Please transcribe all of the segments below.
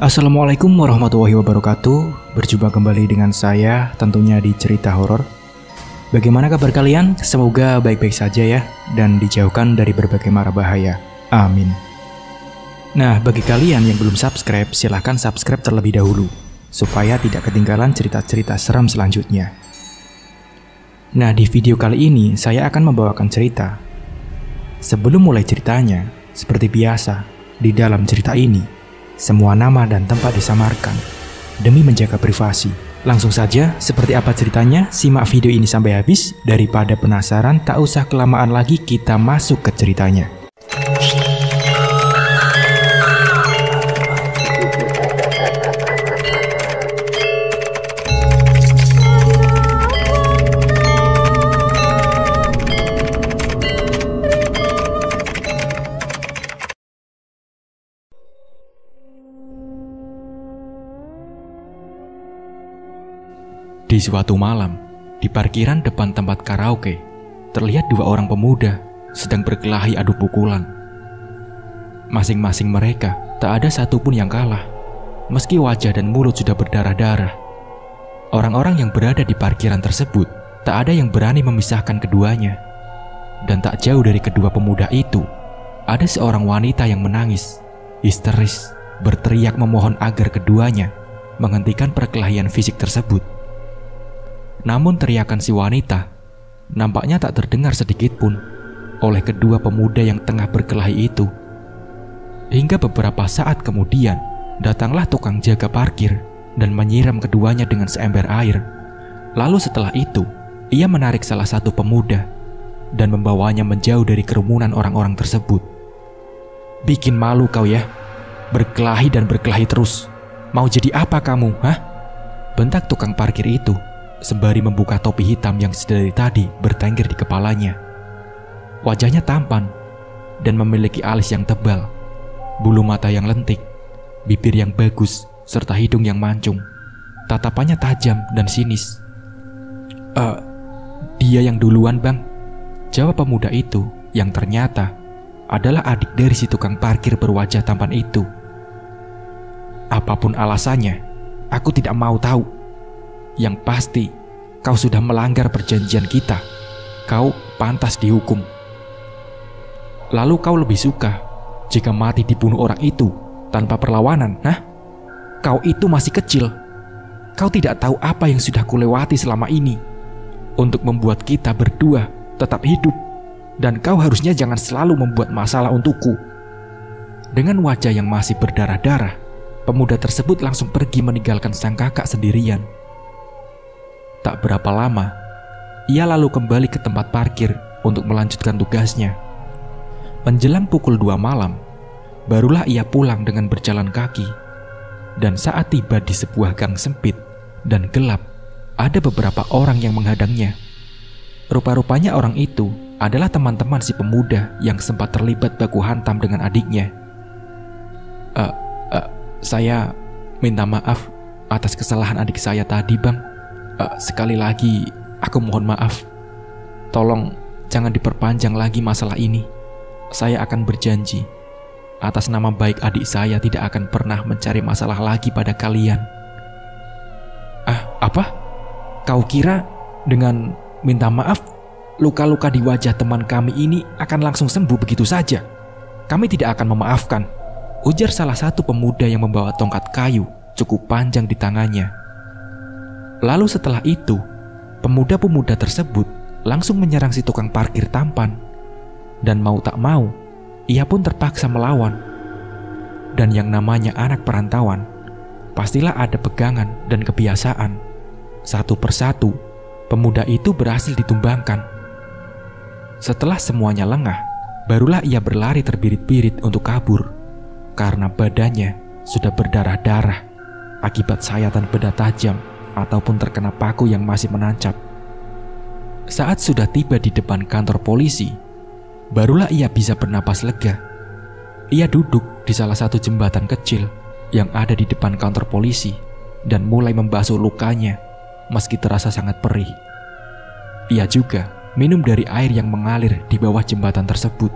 Assalamualaikum warahmatullahi wabarakatuh. Berjumpa kembali dengan saya tentunya di cerita horor. Bagaimana kabar kalian? Semoga baik-baik saja ya, dan dijauhkan dari berbagai mara bahaya. Amin. Nah, bagi kalian yang belum subscribe, silahkan subscribe terlebih dahulu supaya tidak ketinggalan cerita-cerita seram selanjutnya. Nah, di video kali ini saya akan membawakan cerita. Sebelum mulai ceritanya, seperti biasa, di dalam cerita ini semua nama dan tempat disamarkan demi menjaga privasi. Langsung saja, seperti apa ceritanya? Simak video ini sampai habis. Daripada penasaran, tak usah kelamaan lagi, kita masuk ke ceritanya. Di suatu malam, di parkiran depan tempat karaoke, terlihat dua orang pemuda sedang berkelahi adu pukulan. Masing-masing mereka tak ada satupun yang kalah, meski wajah dan mulut sudah berdarah-darah. Orang-orang yang berada di parkiran tersebut tak ada yang berani memisahkan keduanya. Dan tak jauh dari kedua pemuda itu, ada seorang wanita yang menangis, histeris, berteriak memohon agar keduanya menghentikan perkelahian fisik tersebut. Namun teriakan si wanita nampaknya tak terdengar sedikit pun oleh kedua pemuda yang tengah berkelahi itu. Hingga beberapa saat kemudian, datanglah tukang jaga parkir dan menyiram keduanya dengan seember air. Lalu setelah itu, ia menarik salah satu pemuda dan membawanya menjauh dari kerumunan orang-orang tersebut. "Bikin malu kau ya, berkelahi dan berkelahi terus. Mau jadi apa kamu, hah?" bentak tukang parkir itu sembari membuka topi hitam yang sedari tadi bertengger di kepalanya. Wajahnya tampan dan memiliki alis yang tebal, bulu mata yang lentik, bibir yang bagus, serta hidung yang mancung. Tatapannya tajam dan sinis. Dia yang duluan, Bang," jawab pemuda itu yang ternyata adalah adik dari si tukang parkir berwajah tampan itu. "Apapun alasannya, aku tidak mau tahu. Yang pasti, kau sudah melanggar perjanjian kita. Kau pantas dihukum. Lalu kau lebih suka jika mati dibunuh orang itu tanpa perlawanan, nah? Kau itu masih kecil. Kau tidak tahu apa yang sudah kulewati selama ini untuk membuat kita berdua tetap hidup. Dan kau harusnya jangan selalu membuat masalah untukku." Dengan wajah yang masih berdarah-darah, pemuda tersebut langsung pergi meninggalkan sang kakak sendirian. Tak berapa lama, ia lalu kembali ke tempat parkir untuk melanjutkan tugasnya. Menjelang pukul 2 malam, barulah ia pulang dengan berjalan kaki. Dan saat tiba di sebuah gang sempit dan gelap, ada beberapa orang yang menghadangnya. Rupa-rupanya orang itu adalah teman-teman si pemuda yang sempat terlibat baku hantam dengan adiknya. Saya minta maaf atas kesalahan adik saya tadi, Bang. Sekali lagi, aku mohon maaf. Tolong jangan diperpanjang lagi masalah ini. Saya akan berjanji, atas nama baik adik saya tidak akan pernah mencari masalah lagi pada kalian." Apa? Kau kira dengan minta maaf, luka-luka di wajah teman kami ini akan langsung sembuh begitu saja? Kami tidak akan memaafkan, ujar salah satu pemuda yang membawa tongkat kayu cukup panjang di tangannya. Lalu setelah itu, pemuda-pemuda tersebut langsung menyerang si tukang parkir tampan. Dan mau tak mau, ia pun terpaksa melawan. Dan yang namanya anak perantauan, pastilah ada pegangan dan kebiasaan. Satu persatu, pemuda itu berhasil ditumbangkan. Setelah semuanya lengah, barulah ia berlari terbirit-birit untuk kabur. Karena badannya sudah berdarah-darah akibat sayatan benda tajam ataupun terkena paku yang masih menancap. Saat sudah tiba di depan kantor polisi, barulah ia bisa bernapas lega. Ia duduk di salah satu jembatan kecil yang ada di depan kantor polisi dan mulai membasuh lukanya meski terasa sangat perih. Ia juga minum dari air yang mengalir di bawah jembatan tersebut.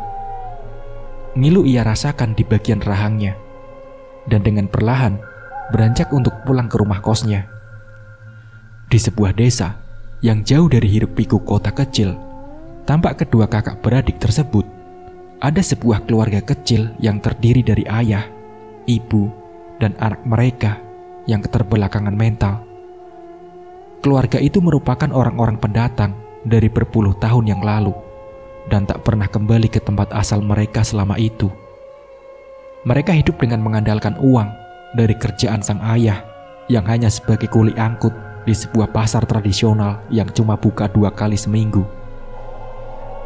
Ngilu ia rasakan di bagian rahangnya, dan dengan perlahan beranjak untuk pulang ke rumah kosnya. Di sebuah desa yang jauh dari hiruk-pikuk kota kecil, tampak kedua kakak beradik tersebut ada sebuah keluarga kecil yang terdiri dari ayah, ibu, dan anak mereka yang keterbelakangan mental. Keluarga itu merupakan orang-orang pendatang dari berpuluh tahun yang lalu dan tak pernah kembali ke tempat asal mereka selama itu. Mereka hidup dengan mengandalkan uang dari kerjaan sang ayah yang hanya sebagai kuli angkut di sebuah pasar tradisional yang cuma buka 2 kali seminggu.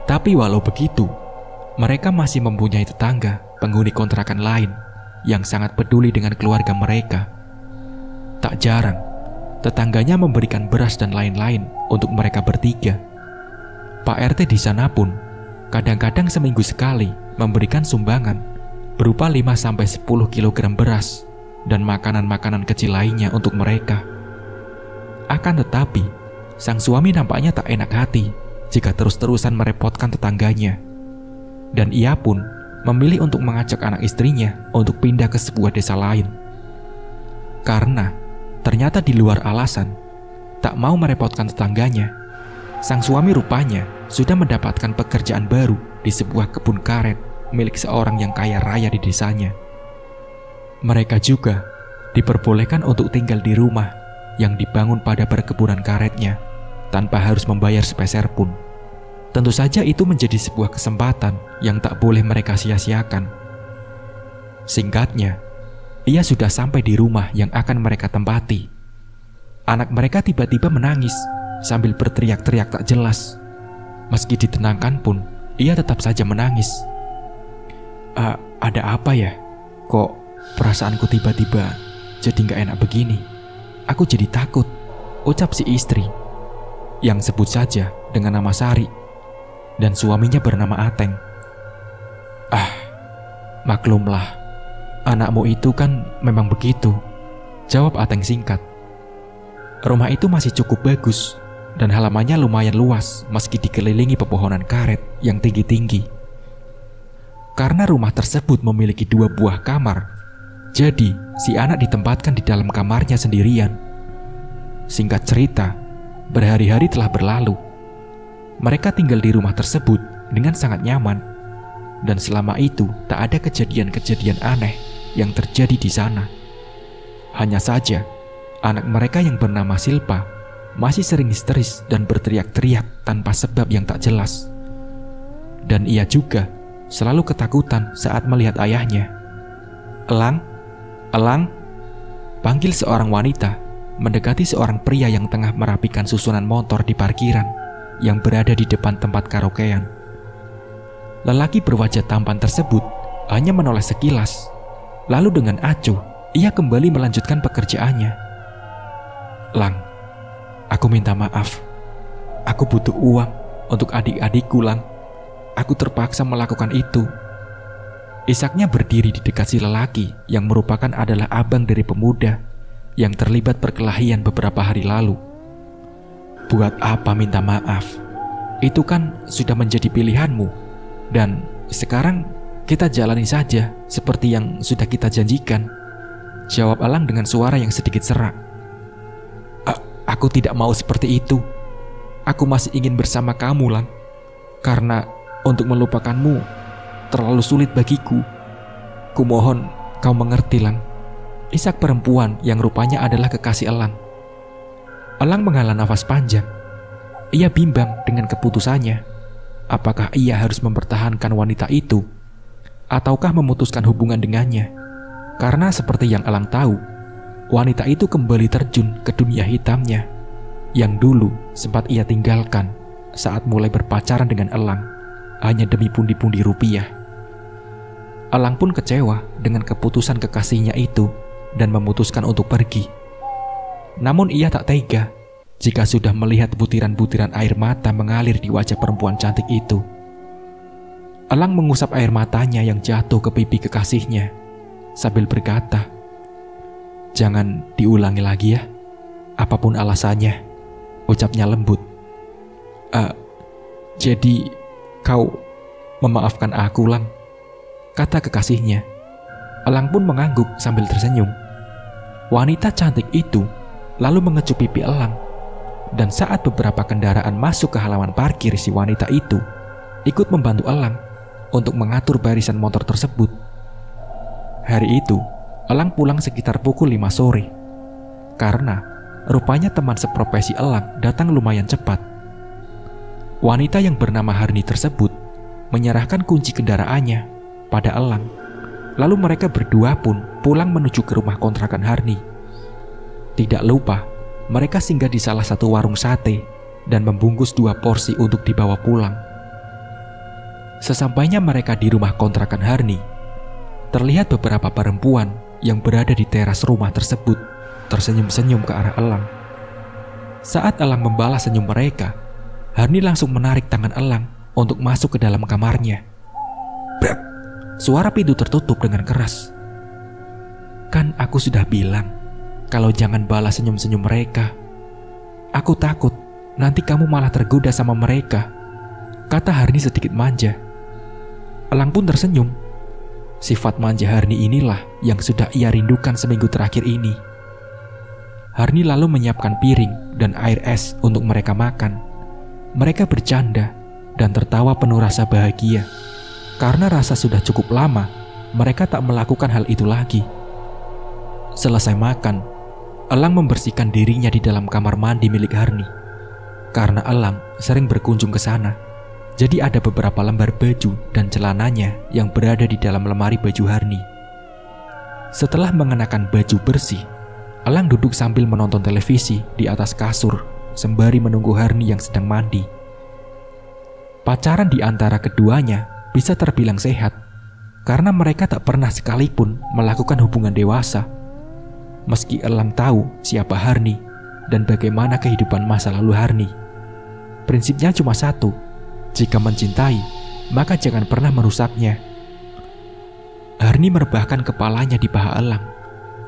Tapi walau begitu, mereka masih mempunyai tetangga penghuni kontrakan lain yang sangat peduli dengan keluarga mereka. Tak jarang, tetangganya memberikan beras dan lain-lain untuk mereka bertiga. Pak RT di sana pun kadang-kadang seminggu sekali memberikan sumbangan berupa 5-10 kg beras dan makanan-makanan kecil lainnya untuk mereka. Akan tetapi, sang suami nampaknya tak enak hati jika terus-terusan merepotkan tetangganya. Dan ia pun memilih untuk mengajak anak istrinya untuk pindah ke sebuah desa lain. Karena ternyata di luar alasan tak mau merepotkan tetangganya, sang suami rupanya sudah mendapatkan pekerjaan baru di sebuah kebun karet milik seorang yang kaya raya di desanya. Mereka juga diperbolehkan untuk tinggal di rumah yang dibangun pada perkebunan karetnya tanpa harus membayar sepeser pun. Tentu saja itu menjadi sebuah kesempatan yang tak boleh mereka sia-siakan. Singkatnya, ia sudah sampai di rumah yang akan mereka tempati. Anak mereka tiba-tiba menangis sambil berteriak-teriak tak jelas. Meski ditenangkan pun, ia tetap saja menangis. Ada apa ya? Kok perasaanku tiba-tiba jadi gak enak begini? Aku jadi takut, ucap si istri, yang sebut saja dengan nama Sari, dan suaminya bernama Ateng. Maklumlah, anakmu itu kan memang begitu, jawab Ateng singkat. Rumah itu masih cukup bagus, dan halamannya lumayan luas meski dikelilingi pepohonan karet yang tinggi-tinggi. Karena rumah tersebut memiliki 2 buah kamar, jadi si anak ditempatkan di dalam kamarnya sendirian. Singkat cerita, berhari-hari telah berlalu. Mereka tinggal di rumah tersebut dengan sangat nyaman, dan selama itu tak ada kejadian-kejadian aneh yang terjadi di sana. Hanya saja, anak mereka yang bernama Silpa masih sering histeris dan berteriak-teriak tanpa sebab yang tak jelas. Dan ia juga selalu ketakutan saat melihat ayahnya. "Elang, Elang," panggil seorang wanita mendekati seorang pria yang tengah merapikan susunan motor di parkiran yang berada di depan tempat karaokean. Lelaki berwajah tampan tersebut hanya menoleh sekilas, lalu dengan acuh ia kembali melanjutkan pekerjaannya. "Lang, aku minta maaf. Aku butuh uang untuk adik-adikku, Lang. Aku terpaksa melakukan itu." Isaknya berdiri di dekat si lelaki yang merupakan adalah abang dari pemuda yang terlibat perkelahian beberapa hari lalu. "Buat apa minta maaf? Itu kan sudah menjadi pilihanmu. Dan sekarang kita jalani saja seperti yang sudah kita janjikan," jawab Elang dengan suara yang sedikit serak. Aku tidak mau seperti itu. Aku masih ingin bersama kamu, Lang. Karena untuk melupakanmu terlalu sulit bagiku. Kumohon kau mengerti, Lang. Isak perempuan yang rupanya adalah kekasih Elang. Elang menghela nafas panjang. Ia bimbang dengan keputusannya. Apakah ia harus mempertahankan wanita itu, ataukah memutuskan hubungan dengannya? Karena seperti yang Elang tahu, wanita itu kembali terjun ke dunia hitamnya yang dulu sempat ia tinggalkan saat mulai berpacaran dengan Elang hanya demi pundi-pundi rupiah. Elang pun kecewa dengan keputusan kekasihnya itu dan memutuskan untuk pergi. Namun ia tak tega jika sudah melihat butiran-butiran air mata mengalir di wajah perempuan cantik itu. Elang mengusap air matanya yang jatuh ke pipi kekasihnya sambil berkata, "Jangan diulangi lagi ya, apapun alasannya," ucapnya lembut. Jadi kau memaafkan aku, Lang?" kata kekasihnya. Elang pun mengangguk sambil tersenyum. Wanita cantik itu lalu mengecup pipi Elang, dan saat beberapa kendaraan masuk ke halaman parkir, si wanita itu ikut membantu Elang untuk mengatur barisan motor tersebut. Hari itu, Elang pulang sekitar pukul 5 sore. Karena rupanya teman seprofesi Elang datang lumayan cepat. Wanita yang bernama Harni tersebut menyerahkan kunci kendaraannya pada Elang. Lalu mereka berdua pun pulang menuju ke rumah kontrakan Harni. Tidak lupa, mereka singgah di salah satu warung sate dan membungkus 2 porsi untuk dibawa pulang. Sesampainya mereka di rumah kontrakan Harni, terlihat beberapa perempuan yang berada di teras rumah tersebut tersenyum-senyum ke arah Elang. Saat Elang membalas senyum mereka, Harni langsung menarik tangan Elang untuk masuk ke dalam kamarnya. Brak! Suara pintu tertutup dengan keras. Kan aku sudah bilang kalau jangan balas senyum-senyum mereka. Aku takut nanti kamu malah tergoda sama mereka, kata Harni sedikit manja. Elang pun tersenyum. Sifat manja Harni inilah yang sudah ia rindukan seminggu terakhir ini. Harni lalu menyiapkan piring dan air es untuk mereka makan. Mereka bercanda dan tertawa penuh rasa bahagia. Karena rasa sudah cukup lama mereka tak melakukan hal itu lagi. Selesai makan, Elang membersihkan dirinya di dalam kamar mandi milik Harni. Karena Elang sering berkunjung ke sana, jadi ada beberapa lembar baju dan celananya yang berada di dalam lemari baju Harni. Setelah mengenakan baju bersih, Elang duduk sambil menonton televisi di atas kasur sembari menunggu Harni yang sedang mandi. Pacaran di antara keduanya bisa terbilang sehat, karena mereka tak pernah sekalipun melakukan hubungan dewasa. Meski Elang tahu siapa Harni dan bagaimana kehidupan masa lalu Harni, prinsipnya cuma satu: jika mencintai, maka jangan pernah merusaknya. Harni merebahkan kepalanya di paha Elang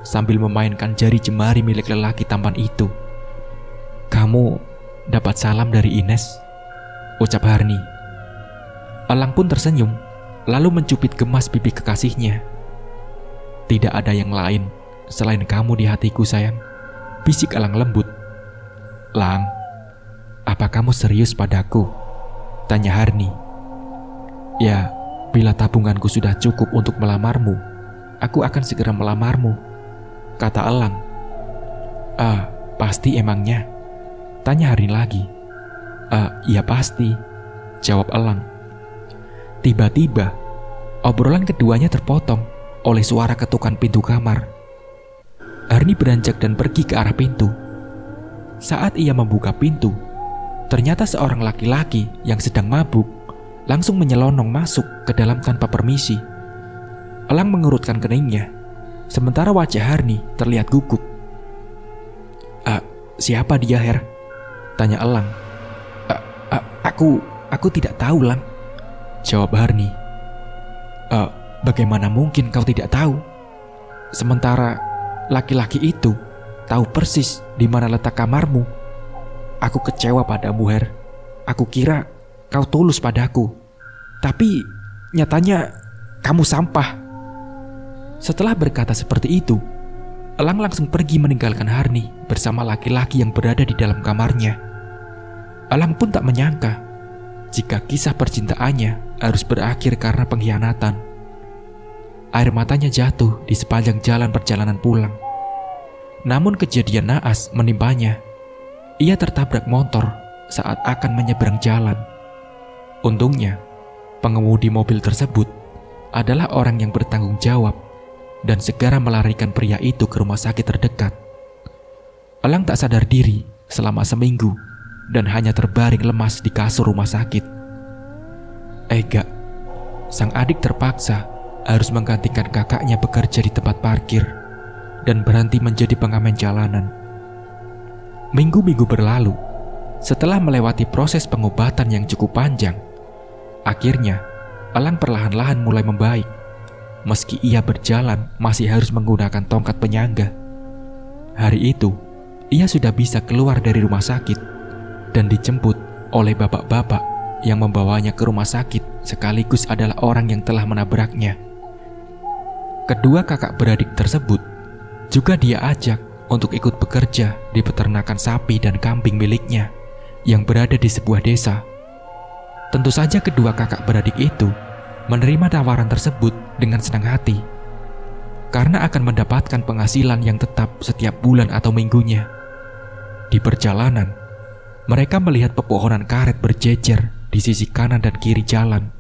sambil memainkan jari jemari milik lelaki tampan itu. Kamu dapat salam dari Ines, ucap Harni. Elang pun tersenyum, lalu mencubit gemas pipi kekasihnya. Tidak ada yang lain selain kamu di hatiku, sayang, bisik Elang lembut. Lang, apa kamu serius padaku? Tanya Harni. Ya, bila tabunganku sudah cukup untuk melamarmu, aku akan segera melamarmu, kata Elang. Pasti emangnya? Tanya Harni lagi. Ya pasti, jawab Elang. Tiba-tiba, obrolan keduanya terpotong oleh suara ketukan pintu kamar. Harni beranjak dan pergi ke arah pintu. Saat ia membuka pintu, ternyata seorang laki-laki yang sedang mabuk langsung menyelonong masuk ke dalam tanpa permisi. Elang mengerutkan keningnya, sementara wajah Harni terlihat gugup. Siapa dia, Her? Tanya Elang. Aku tidak tahu, Lang, jawab Harni. Bagaimana mungkin kau tidak tahu? Sementara laki-laki itu tahu persis di mana letak kamarmu. Aku kecewa padamu, Her. Aku kira kau tulus padaku, tapi nyatanya kamu sampah. Setelah berkata seperti itu, Elang langsung pergi meninggalkan Harni bersama laki-laki yang berada di dalam kamarnya. Elang pun tak menyangka jika kisah percintaannya harus berakhir karena pengkhianatan. Air matanya jatuh di sepanjang jalan perjalanan pulang. Namun kejadian naas menimpanya. Ia tertabrak motor saat akan menyeberang jalan. Untungnya, pengemudi mobil tersebut adalah orang yang bertanggung jawab dan segera melarikan pria itu ke rumah sakit terdekat. Elang tak sadar diri selama seminggu dan hanya terbaring lemas di kasur rumah sakit. Ega, sang adik terpaksa harus menggantikan kakaknya bekerja di tempat parkir dan berhenti menjadi pengamen jalanan. Minggu-minggu berlalu. Setelah melewati proses pengobatan yang cukup panjang, akhirnya Elang perlahan-lahan mulai membaik. Meski ia berjalan masih harus menggunakan tongkat penyangga. Hari itu, ia sudah bisa keluar dari rumah sakit dan dijemput oleh bapak-bapak yang membawanya ke rumah sakit sekaligus adalah orang yang telah menabraknya. Kedua kakak beradik tersebut Juga dia ajak untuk ikut bekerja di peternakan sapi dan kambing miliknya yang berada di sebuah desa. Tentu saja kedua kakak beradik itu menerima tawaran tersebut dengan senang hati, karena akan mendapatkan penghasilan yang tetap setiap bulan atau minggunya. Di perjalanan, mereka melihat pepohonan karet berjejer di sisi kanan dan kiri jalan.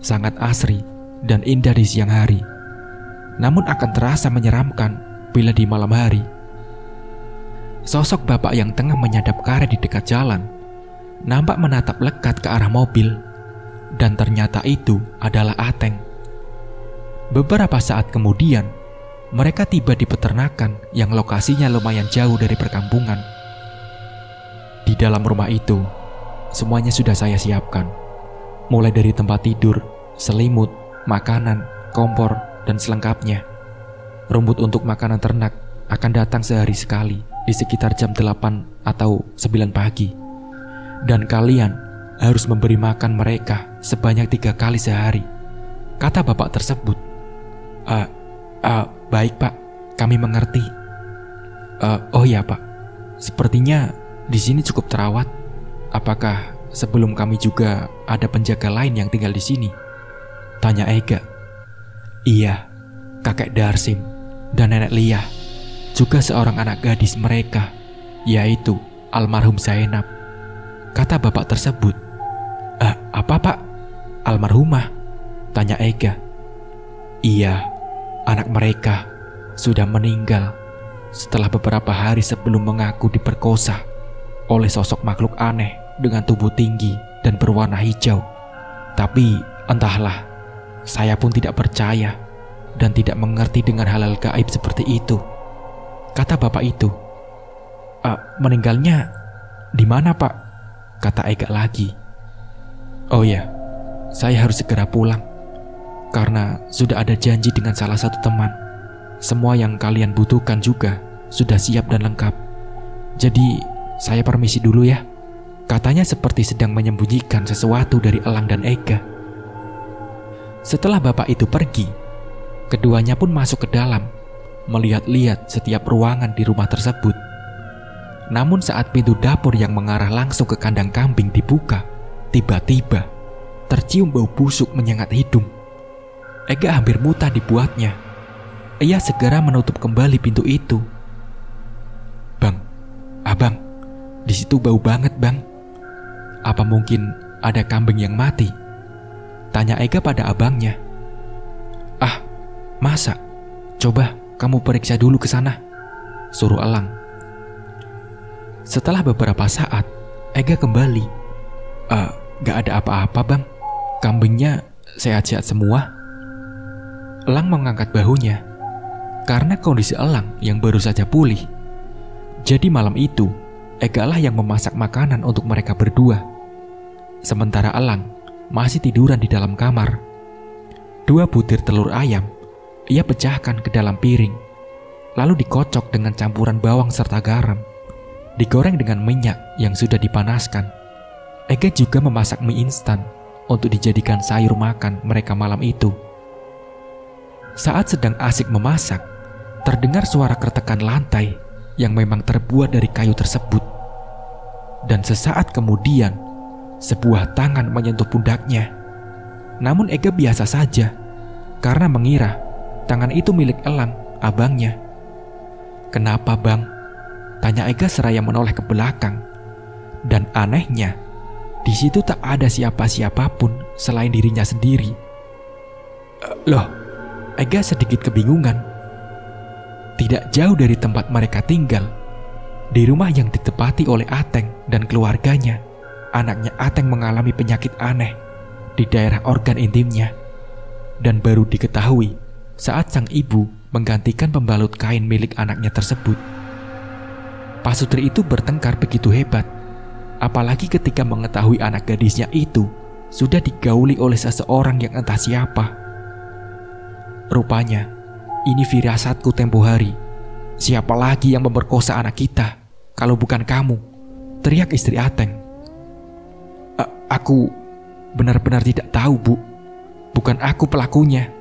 Sangat asri dan indah di siang hari, namun akan terasa menyeramkan bila di malam hari. Sosok bapak yang tengah menyadap karet di dekat jalan nampak menatap lekat ke arah mobil, dan ternyata itu adalah Ateng. Beberapa saat kemudian, mereka tiba di peternakan yang lokasinya lumayan jauh dari perkampungan. Di dalam rumah itu, semuanya sudah saya siapkan. Mulai dari tempat tidur, selimut, makanan, kompor, dan selengkapnya. Rumput untuk makanan ternak akan datang sehari sekali di sekitar jam 8 atau 9 pagi. Dan kalian harus memberi makan mereka sebanyak 3 kali sehari, kata bapak tersebut. Baik pak, kami mengerti. Oh iya pak, sepertinya di sini cukup terawat. Apakah sebelum kami juga ada penjaga lain yang tinggal di sini? Tanya Ega. Iya, kakek Darsim dan nenek Lia, juga seorang anak gadis mereka, yaitu almarhum Zainab, kata bapak tersebut. Apa pak? Almarhumah? Tanya Ega. Iya, anak mereka sudah meninggal setelah beberapa hari sebelum mengaku diperkosa oleh sosok makhluk aneh dengan tubuh tinggi dan berwarna hijau. Tapi entahlah, saya pun tidak percaya dan tidak mengerti dengan hal-hal gaib seperti itu, kata bapak itu. Meninggalnya di mana pak? Kata Ega lagi. Oh ya, saya harus segera pulang karena sudah ada janji dengan salah satu teman. Semua yang kalian butuhkan juga sudah siap dan lengkap. Jadi saya permisi dulu ya, katanya seperti sedang menyembunyikan sesuatu dari Elang dan Ega. Setelah bapak itu pergi, keduanya pun masuk ke dalam, melihat-lihat setiap ruangan di rumah tersebut. Namun saat pintu dapur yang mengarah langsung ke kandang kambing dibuka, tiba-tiba tercium bau busuk menyengat hidung. Ega hampir muntah dibuatnya. Ia segera menutup kembali pintu itu. Bang, abang, di situ bau banget bang. Apa mungkin ada kambing yang mati? Tanya Ega pada abangnya. Masa? Coba kamu periksa dulu ke sana, suruh Elang. Setelah beberapa saat, Ega kembali. Gak ada apa-apa bang, kambingnya sehat-sehat semua. Elang mengangkat bahunya, karena kondisi Elang yang baru saja pulih. Jadi malam itu, Ega lah yang memasak makanan untuk mereka berdua. Sementara Elang masih tiduran di dalam kamar. 2 butir telur ayam ia pecahkan ke dalam piring, lalu dikocok dengan campuran bawang serta garam, digoreng dengan minyak yang sudah dipanaskan. Ega juga memasak mie instan untuk dijadikan sayur makan mereka malam itu. Saat sedang asik memasak, terdengar suara kertekan lantai yang memang terbuat dari kayu tersebut. Dan sesaat kemudian, sebuah tangan menyentuh pundaknya. Namun Ega biasa saja, karena mengira tangan itu milik Elang, abangnya. Kenapa bang? Tanya Ega seraya menoleh ke belakang. Dan anehnya, di situ tak ada siapa-siapapun selain dirinya sendiri. Loh, Ega sedikit kebingungan. Tidak jauh dari tempat mereka tinggal, di rumah yang ditempati oleh Ateng dan keluarganya, anaknya Ateng mengalami penyakit aneh di daerah organ intimnya, dan baru diketahui saat sang ibu menggantikan pembalut kain milik anaknya tersebut. Pasutri itu bertengkar begitu hebat, apalagi ketika mengetahui anak gadisnya itu sudah digauli oleh seseorang yang entah siapa. Rupanya ini firasatku tempo hari. Siapa lagi yang memperkosa anak kita kalau bukan kamu? Teriak istri Ateng. Aku benar-benar tidak tahu bu. Bukan aku pelakunya.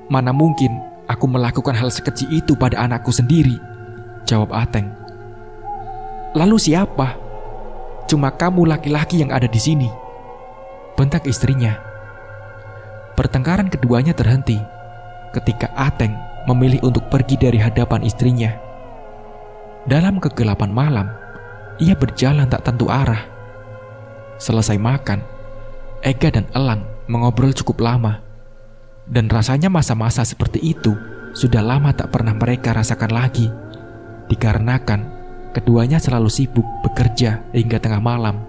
Mana mungkin aku melakukan hal sekeji itu pada anakku sendiri, jawab Ateng. Lalu siapa? Cuma kamu laki-laki yang ada di sini, bentak istrinya. Pertengkaran keduanya terhenti ketika Ateng memilih untuk pergi dari hadapan istrinya. Dalam kegelapan malam, ia berjalan tak tentu arah. Selesai makan, Ega dan Elang mengobrol cukup lama. Dan rasanya masa-masa seperti itu sudah lama tak pernah mereka rasakan lagi. Dikarenakan keduanya selalu sibuk bekerja hingga tengah malam.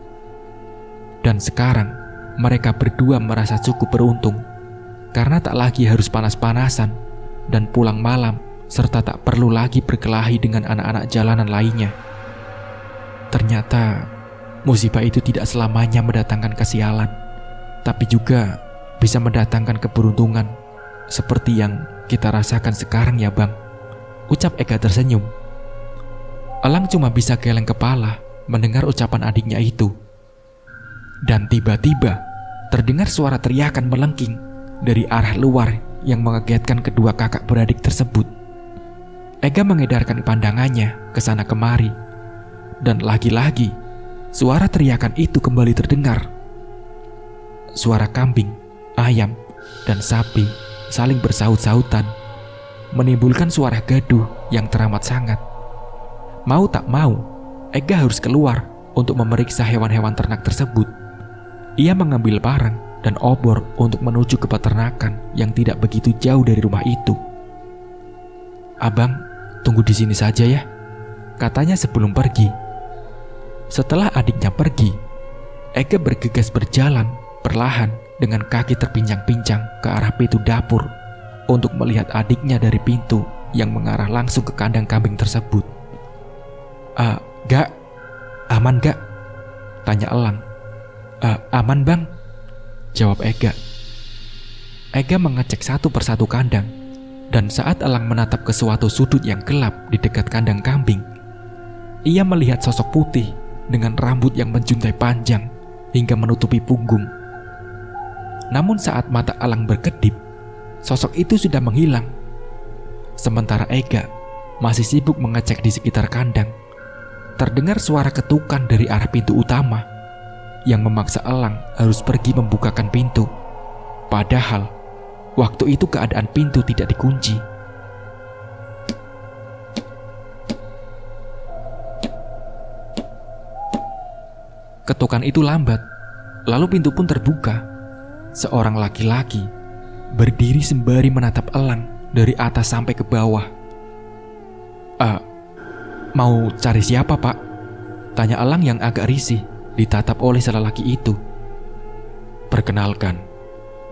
Dan sekarang mereka berdua merasa cukup beruntung karena tak lagi harus panas-panasan dan pulang malam, serta tak perlu lagi berkelahi dengan anak-anak jalanan lainnya. Ternyata musibah itu tidak selamanya mendatangkan kesialan, tapi juga bisa mendatangkan keberuntungan, seperti yang kita rasakan sekarang ya Bang, ucap Ega tersenyum. Elang cuma bisa geleng kepala mendengar ucapan adiknya itu. Dan tiba-tiba terdengar suara teriakan melengking dari arah luar yang mengagetkan kedua kakak beradik tersebut. Ega mengedarkan pandangannya ke sana kemari, dan lagi-lagi suara teriakan itu kembali terdengar. Suara kambing, ayam, dan sapi saling bersaut-sautan, menimbulkan suara gaduh yang teramat sangat. Mau tak mau, Ega harus keluar untuk memeriksa hewan-hewan ternak tersebut. Ia mengambil parang dan obor untuk menuju ke peternakan yang tidak begitu jauh dari rumah itu. Abang, tunggu di sini saja ya, katanya sebelum pergi. Setelah adiknya pergi, Ega bergegas berjalan perlahan dengan kaki terpincang-pincang ke arah pintu dapur untuk melihat adiknya dari pintu yang mengarah langsung ke kandang kambing tersebut. Gak? Aman gak? Tanya Elang. Aman Bang, jawab Ega. Ega mengecek satu persatu kandang, dan saat Elang menatap ke suatu sudut yang gelap di dekat kandang kambing, ia melihat sosok putih dengan rambut yang menjuntai panjang hingga menutupi punggung. Namun saat mata Elang berkedip, sosok itu sudah menghilang. Sementara Ega masih sibuk mengecek di sekitar kandang, terdengar suara ketukan dari arah pintu utama yang memaksa Elang harus pergi membukakan pintu. Padahal waktu itu keadaan pintu tidak dikunci. Ketukan itu lambat, lalu pintu pun terbuka. Seorang laki-laki berdiri sembari menatap Elang dari atas sampai ke bawah. Mau cari siapa Pak? Tanya Elang yang agak risih ditatap oleh lelaki itu. Perkenalkan,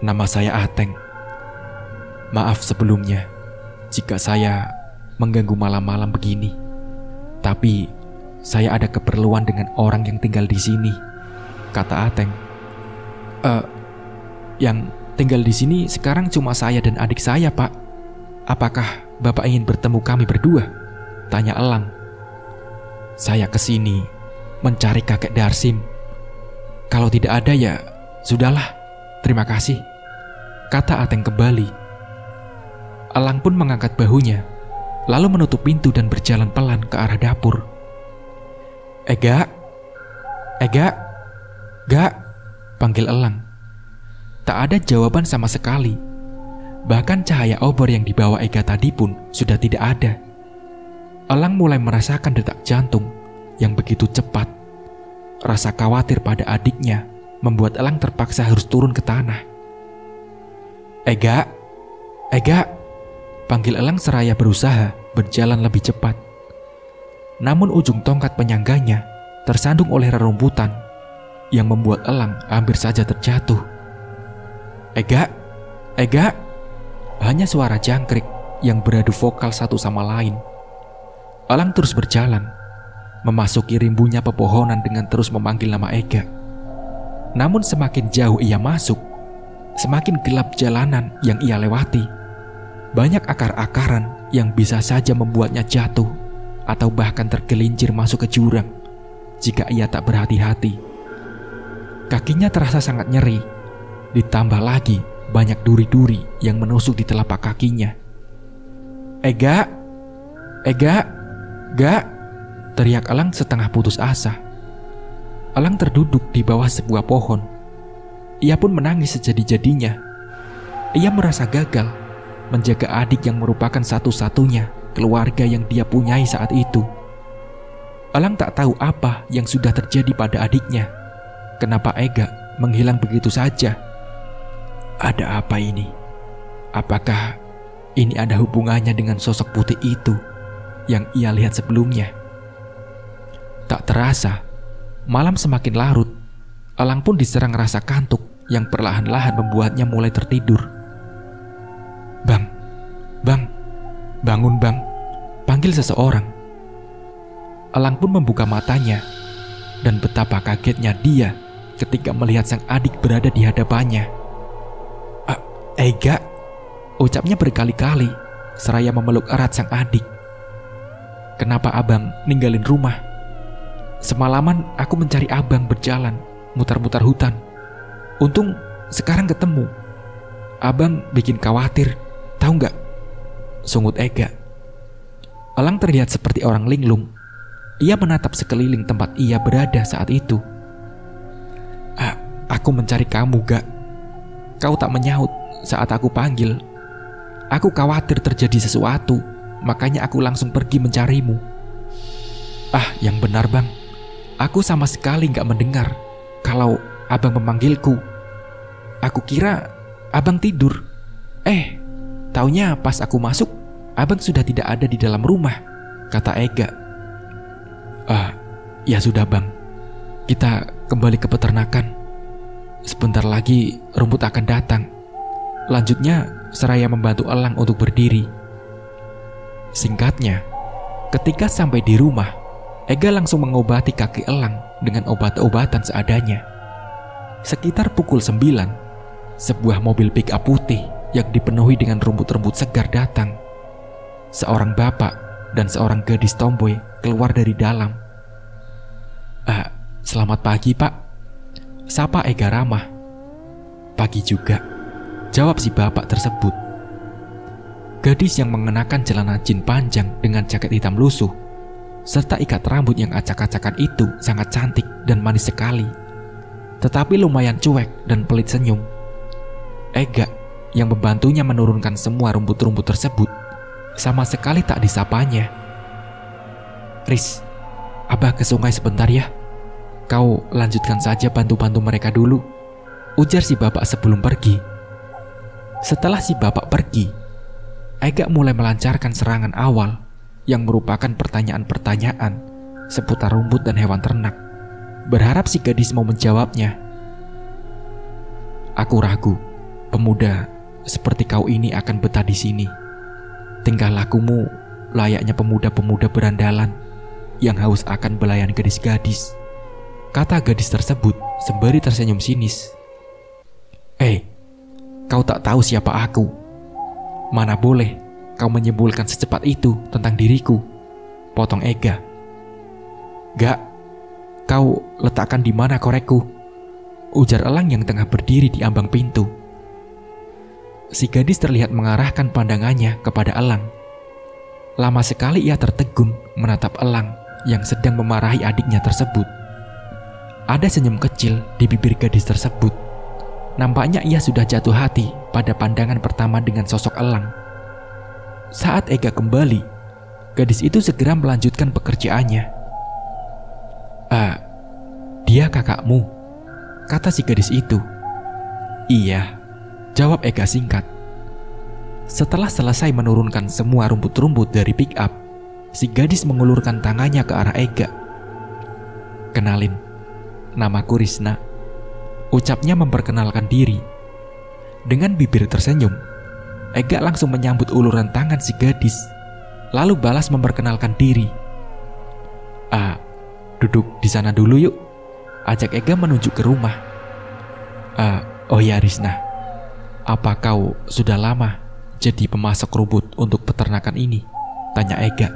nama saya Ateng. Maaf sebelumnya jika saya mengganggu malam-malam begini. Tapi saya ada keperluan dengan orang yang tinggal di sini, kata Ateng. Yang tinggal di sini sekarang cuma saya dan adik saya, Pak. Apakah Bapak ingin bertemu kami berdua? Tanya Elang. Saya kesini mencari kakek Darsim. Kalau tidak ada ya sudahlah, terima kasih, kata Ateng kembali. Elang pun mengangkat bahunya, lalu menutup pintu dan berjalan pelan ke arah dapur. Ega, panggil Elang. Tak ada jawaban sama sekali. Bahkan cahaya obor yang dibawa Ega tadi pun sudah tidak ada. Elang mulai merasakan detak jantung yang begitu cepat. Rasa khawatir pada adiknya membuat Elang terpaksa harus turun ke tanah. Ega, panggil Elang seraya berusaha berjalan lebih cepat. Namun ujung tongkat penyangganya tersandung oleh rerumputan yang membuat Elang hampir saja terjatuh. Ega, hanya suara jangkrik yang beradu vokal satu sama lain. Elang terus berjalan, memasuki rimbunya pepohonan dengan terus memanggil nama Ega. Namun semakin jauh ia masuk, semakin gelap jalanan yang ia lewati. Banyak akar-akaran yang bisa saja membuatnya jatuh atau bahkan tergelincir masuk ke jurang jika ia tak berhati-hati. Kakinya terasa sangat nyeri. Ditambah lagi banyak duri-duri yang menusuk di telapak kakinya. Ega, Ega, Ga, teriak Elang setengah putus asa. Elang terduduk di bawah sebuah pohon. Ia pun menangis sejadi-jadinya. Ia merasa gagal menjaga adik yang merupakan satu-satunya keluarga yang dia punyai saat itu. Elang tak tahu apa yang sudah terjadi pada adiknya. Kenapa Ega menghilang begitu saja? Ada apa ini? Apakah ini ada hubungannya dengan sosok putih itu yang ia lihat sebelumnya? Tak terasa, malam semakin larut. Elang pun diserang rasa kantuk yang perlahan-lahan membuatnya mulai tertidur. Bang, bang, bangun bang, panggil seseorang. Elang pun membuka matanya, dan betapa kagetnya dia ketika melihat sang adik berada di hadapannya. Ega, ucapnya berkali-kali seraya memeluk erat sang adik. Kenapa abang ninggalin rumah? Semalaman aku mencari abang berjalan, mutar-mutar hutan. Untung sekarang ketemu. Abang bikin khawatir, tahu nggak? Sungut Ega. Elang terlihat seperti orang linglung. Ia menatap sekeliling tempat ia berada saat itu. Aku mencari kamu, Gak. Kau tak menyaut saat aku panggil. Aku khawatir terjadi sesuatu, makanya aku langsung pergi mencarimu. Yang benar bang, aku sama sekali gak mendengar kalau abang memanggilku. Aku kira abang tidur. Taunya pas aku masuk, abang sudah tidak ada di dalam rumah, kata Ega. Ya sudah bang, kita kembali ke peternakan. Sebentar lagi rumput akan datang, lanjutnya seraya membantu Elang untuk berdiri. Singkatnya, ketika sampai di rumah, Ega langsung mengobati kaki Elang dengan obat-obatan seadanya. Sekitar pukul 9, sebuah mobil pick-up putih yang dipenuhi dengan rumput-rumput segar datang. Seorang bapak dan seorang gadis tomboy keluar dari dalam. Selamat pagi pak, sapa Ega ramah. Pagi juga, jawab si bapak tersebut. Gadis yang mengenakan celana jin panjang dengan jaket hitam lusuh serta ikat rambut yang acak-acakan itu sangat cantik dan manis sekali, tetapi lumayan cuek dan pelit senyum. Ega yang membantunya menurunkan semua rumput-rumput tersebut sama sekali tak disapanya. Riz, abah ke sungai sebentar ya. Kau lanjutkan saja bantu-bantu mereka dulu, ujar si bapak sebelum pergi. Setelah si bapak pergi, Ega mulai melancarkan serangan awal yang merupakan pertanyaan-pertanyaan seputar rumput dan hewan ternak, berharap si gadis mau menjawabnya. Aku ragu, pemuda seperti kau ini akan betah di sini. Tingkah lakumu layaknya pemuda-pemuda berandalan yang haus akan belayan gadis-gadis, kata gadis tersebut sembari tersenyum sinis. Kau tak tahu siapa aku. Mana boleh kau menyimpulkan secepat itu tentang diriku, potong Ega. Gak, kau letakkan di mana korekku, ujar Elang yang tengah berdiri di ambang pintu. Si gadis terlihat mengarahkan pandangannya kepada Elang. Lama sekali ia tertegun menatap Elang yang sedang memarahi adiknya tersebut. Ada senyum kecil di bibir gadis tersebut. Nampaknya ia sudah jatuh hati pada pandangan pertama dengan sosok Elang. Saat Ega kembali, gadis itu segera melanjutkan pekerjaannya. Dia kakakmu, kata si gadis itu. Iya, jawab Ega singkat. Setelah selesai menurunkan semua rumput-rumput dari pick up, si gadis mengulurkan tangannya ke arah Ega. Kenalin, namaku Risna, ucapnya memperkenalkan diri. Dengan bibir tersenyum, Ega langsung menyambut uluran tangan si gadis, lalu balas memperkenalkan diri. Duduk di sana dulu yuk, ajak Ega menunjuk ke rumah. Oh ya Risna, apa kau sudah lama jadi pemasok rumput untuk peternakan ini? Tanya Ega.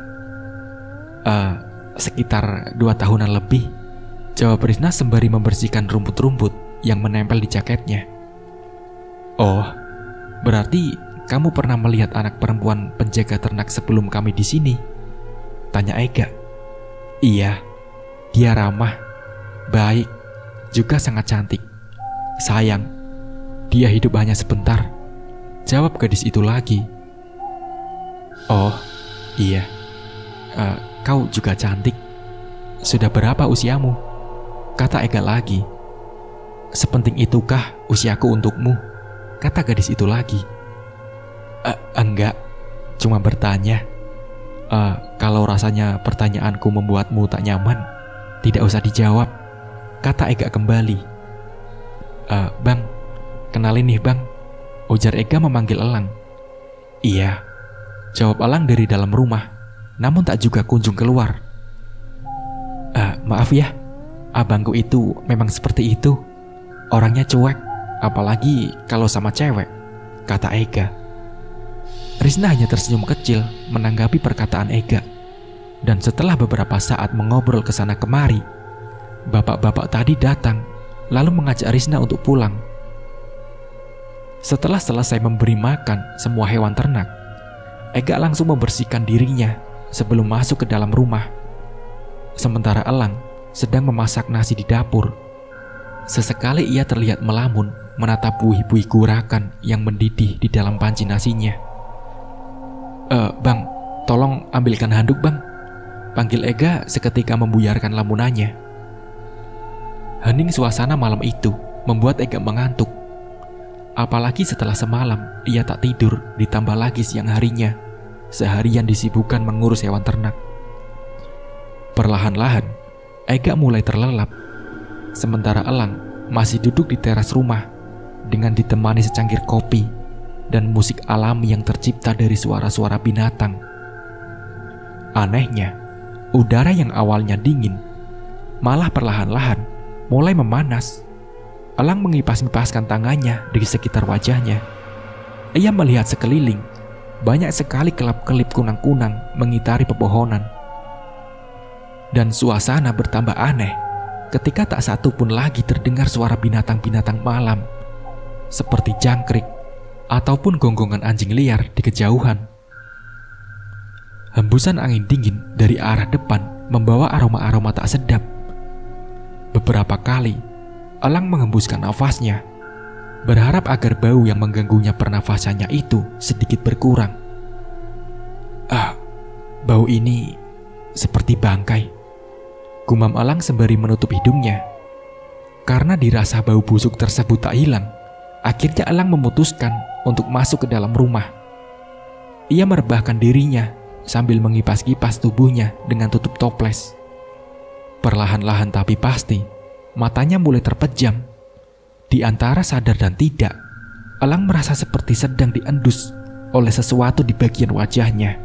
Sekitar 2 tahunan lebih, jawab Risna sembari membersihkan rumput-rumput yang menempel di jaketnya. Oh, berarti kamu pernah melihat anak perempuan penjaga ternak sebelum kami di sini?" tanya Ega. "Iya, dia ramah, baik, juga sangat cantik. Sayang, dia hidup hanya sebentar," jawab gadis itu lagi. "Oh, iya. Kau juga cantik. Sudah berapa usiamu?" kata Ega lagi. "Sepenting itukah usiaku untukmu?" kata gadis itu lagi. Enggak, cuma bertanya. Kalau rasanya pertanyaanku membuatmu tak nyaman, tidak usah dijawab," kata Ega kembali. "Bang, kenalin nih bang," ujar Ega memanggil Elang. "Iya," jawab Elang dari dalam rumah, namun tak juga kunjung keluar. "Maaf ya, abangku itu memang seperti itu. Orangnya cuek, apalagi kalau sama cewek," kata Ega. Risna hanya tersenyum kecil menanggapi perkataan Ega. Dan setelah beberapa saat mengobrol kesana kemari, bapak-bapak tadi datang lalu mengajak Risna untuk pulang. Setelah selesai memberi makan semua hewan ternak, Ega langsung membersihkan dirinya sebelum masuk ke dalam rumah. Sementara Elang sedang memasak nasi di dapur. Sesekali ia terlihat melamun menatap buih-buih gurakan yang mendidih di dalam panci nasinya. "Bang, tolong ambilkan handuk bang," panggil Ega seketika membuyarkan lamunannya. Hening suasana malam itu membuat Ega mengantuk. Apalagi setelah semalam ia tak tidur, ditambah lagi siang harinya seharian disibukkan mengurus hewan ternak. Perlahan-lahan Ega mulai terlelap, sementara Elang masih duduk di teras rumah dengan ditemani secangkir kopi dan musik alami yang tercipta dari suara-suara binatang. Anehnya, udara yang awalnya dingin malah perlahan-lahan mulai memanas. Elang mengipas-ngipaskan tangannya di sekitar wajahnya. Ia melihat sekeliling, banyak sekali kelap-kelip kunang-kunang mengitari pepohonan. Dan suasana bertambah aneh ketika tak satu pun lagi terdengar suara binatang-binatang malam, seperti jangkrik ataupun gonggongan anjing liar di kejauhan. Hembusan angin dingin dari arah depan membawa aroma-aroma tak sedap. Beberapa kali, Elang menghembuskan nafasnya, berharap agar bau yang mengganggunya pernafasannya itu sedikit berkurang. Bau ini seperti bangkai," gumam Elang sembari menutup hidungnya. Karena dirasa bau busuk tersebut tak hilang, akhirnya Elang memutuskan untuk masuk ke dalam rumah. Ia merebahkan dirinya sambil mengipas-kipas tubuhnya dengan tutup toples. Perlahan-lahan tapi pasti, matanya mulai terpejam. Di antara sadar dan tidak, Elang merasa seperti sedang diendus oleh sesuatu di bagian wajahnya.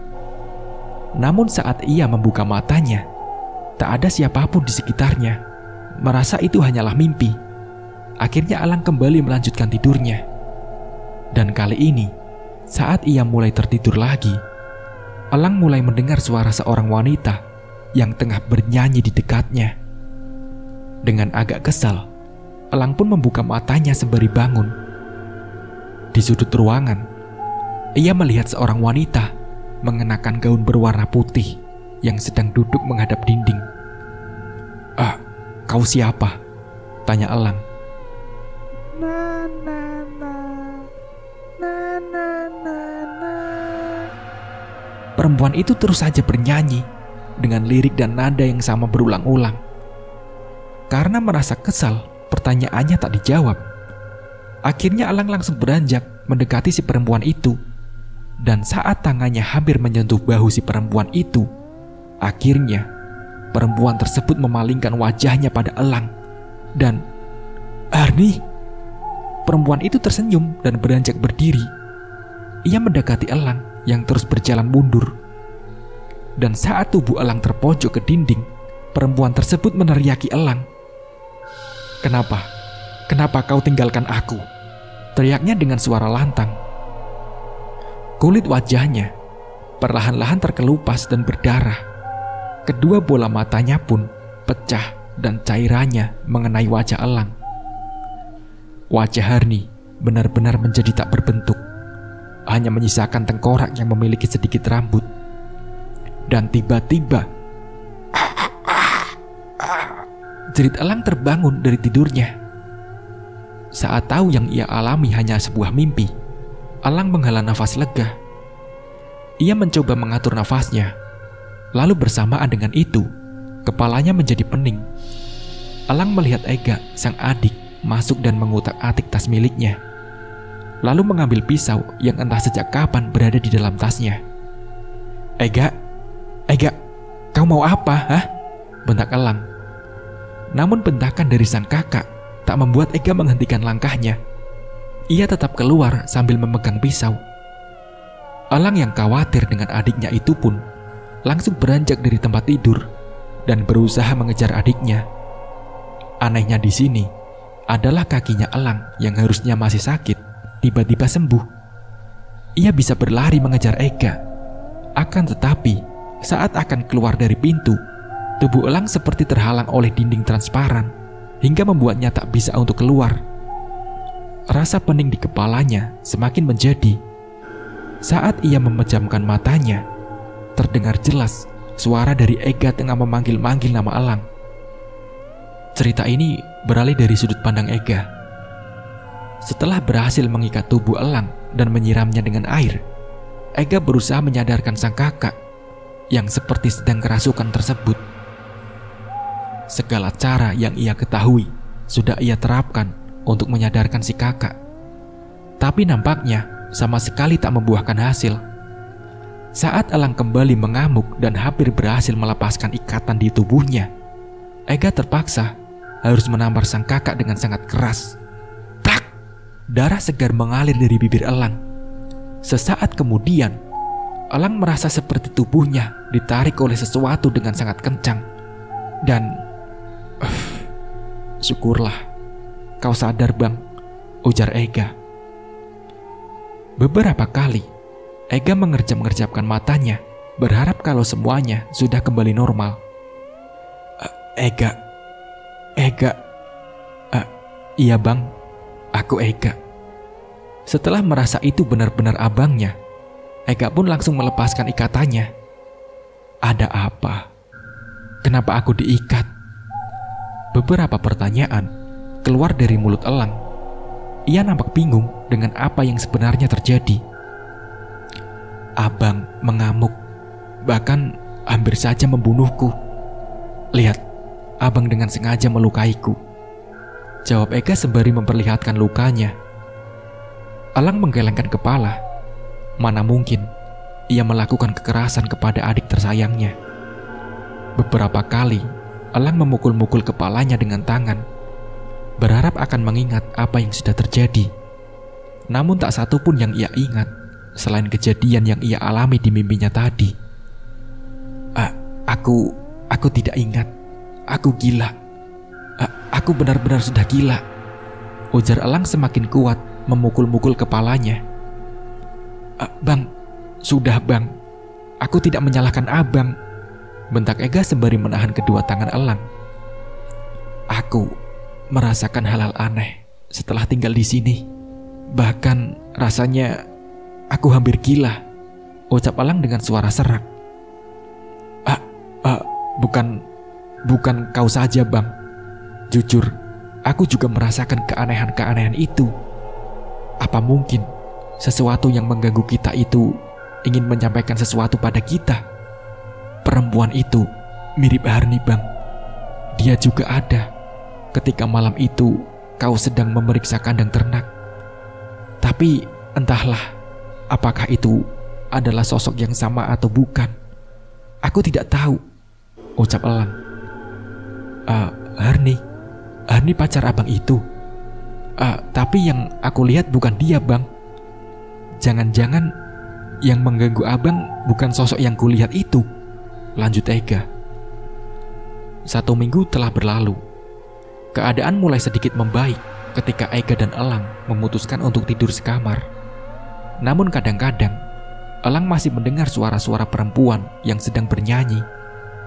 Namun saat ia membuka matanya, tak ada siapapun di sekitarnya. Merasa itu hanyalah mimpi. Akhirnya Elang kembali melanjutkan tidurnya. Dan kali ini, saat ia mulai tertidur lagi, Elang mulai mendengar suara seorang wanita yang tengah bernyanyi di dekatnya. Dengan agak kesal, Elang pun membuka matanya sembari bangun. Di sudut ruangan, ia melihat seorang wanita mengenakan gaun berwarna putih yang sedang duduk menghadap dinding. Kau siapa?" tanya Elang. Perempuan itu terus saja bernyanyi dengan lirik dan nada yang sama berulang-ulang. Karena merasa kesal, pertanyaannya tak dijawab. Akhirnya Elang langsung beranjak mendekati si perempuan itu. Dan saat tangannya hampir menyentuh bahu si perempuan itu, akhirnya perempuan tersebut memalingkan wajahnya pada Elang. Dan "Arni!" Perempuan itu tersenyum dan beranjak berdiri. Ia mendekati Elang yang terus berjalan mundur. Dan saat tubuh Elang terpojok ke dinding, perempuan tersebut meneriaki Elang. "Kenapa? Kenapa kau tinggalkan aku?" teriaknya dengan suara lantang. Kulit wajahnya perlahan-lahan terkelupas dan berdarah. Kedua bola matanya pun pecah dan cairannya mengenai wajah Elang. Wajah Arni benar-benar menjadi tak berbentuk. hanya menyisakan tengkorak yang memiliki sedikit rambut. Dan tiba-tiba jerit Elang terbangun dari tidurnya. Saat tahu yang ia alami hanya sebuah mimpi, Elang menghela nafas lega. Ia mencoba mengatur nafasnya. Lalu bersamaan dengan itu, kepalanya menjadi pening. Elang melihat Ega, sang adik, masuk dan mengutak-atik tas miliknya. Lalu mengambil pisau yang entah sejak kapan berada di dalam tasnya. Ega, kau mau apa, hah? Bentak Elang. Namun bentakan dari sang kakak tak membuat Ega menghentikan langkahnya. Ia tetap keluar sambil memegang pisau. Elang yang khawatir dengan adiknya itu pun langsung beranjak dari tempat tidur dan berusaha mengejar adiknya. Anehnya di sini adalah kakinya Elang yang harusnya masih sakit tiba-tiba sembuh. Ia bisa berlari mengejar Ega. Akan tetapi saat akan keluar dari pintu, tubuh Elang seperti terhalang oleh dinding transparan hingga membuatnya tak bisa untuk keluar. Rasa pening di kepalanya semakin menjadi. Saat ia memejamkan matanya, terdengar jelas suara dari Ega tengah memanggil-manggil nama Elang. Cerita ini beralih dari sudut pandang Ega. Setelah berhasil mengikat tubuh Elang dan menyiramnya dengan air, Ega berusaha menyadarkan sang kakak yang seperti sedang kerasukan tersebut. Segala cara yang ia ketahui sudah ia terapkan untuk menyadarkan si kakak. Tapi nampaknya sama sekali tak membuahkan hasil. Saat Elang kembali mengamuk dan hampir berhasil melepaskan ikatan di tubuhnya, Ega terpaksa harus menampar sang kakak dengan sangat keras. Plak! Darah segar mengalir dari bibir Elang. Sesaat kemudian, Elang merasa seperti tubuhnya ditarik oleh sesuatu dengan sangat kencang. Dan syukurlah kau sadar, Bang, ujar Ega. Beberapa kali Ega mengerjap-ngerjapkan matanya, berharap kalau semuanya sudah kembali normal. Ega, iya Bang, aku Ega. Setelah merasa itu benar-benar abangnya, Ega pun langsung melepaskan ikatannya. Ada apa? Kenapa aku diikat? Beberapa pertanyaan keluar dari mulut Elang. Ia nampak bingung dengan apa yang sebenarnya terjadi. Abang mengamuk, bahkan hampir saja membunuhku. Lihat, abang dengan sengaja melukaiku, jawab Ega sembari memperlihatkan lukanya. Elang menggelengkan kepala. Mana mungkin ia melakukan kekerasan kepada adik tersayangnya. Beberapa kali Elang memukul-mukul kepalanya dengan tangan, berharap akan mengingat apa yang sudah terjadi. Namun tak satu pun yang ia ingat selain kejadian yang ia alami di mimpinya tadi. Aku tidak ingat. Aku gila. Aku benar-benar sudah gila, ujar Elang semakin kuat memukul-mukul kepalanya. Bang, sudah Bang. Aku tidak menyalahkan abang, bentak Ega sembari menahan kedua tangan Elang. Aku merasakan hal-hal aneh setelah tinggal di sini. Bahkan rasanya aku hampir gila, ucap Elang dengan suara serak. Bukan kau saja Bang. Jujur, aku juga merasakan keanehan-keanehan itu. Apa mungkin sesuatu yang mengganggu kita itu ingin menyampaikan sesuatu pada kita? Perempuan itu mirip Harni Bang. Dia juga ada ketika malam itu kau sedang memeriksa kandang ternak. Tapi entahlah apakah itu adalah sosok yang sama atau bukan. Aku tidak tahu, ucap Elang. Harni pacar abang itu. Tapi yang aku lihat bukan dia Bang. Jangan-jangan yang mengganggu abang bukan sosok yang kulihat itu, lanjut Ega. 1 minggu telah berlalu. Keadaan mulai sedikit membaik ketika Ega dan Elang memutuskan untuk tidur sekamar. Namun kadang-kadang Elang masih mendengar suara-suara perempuan yang sedang bernyanyi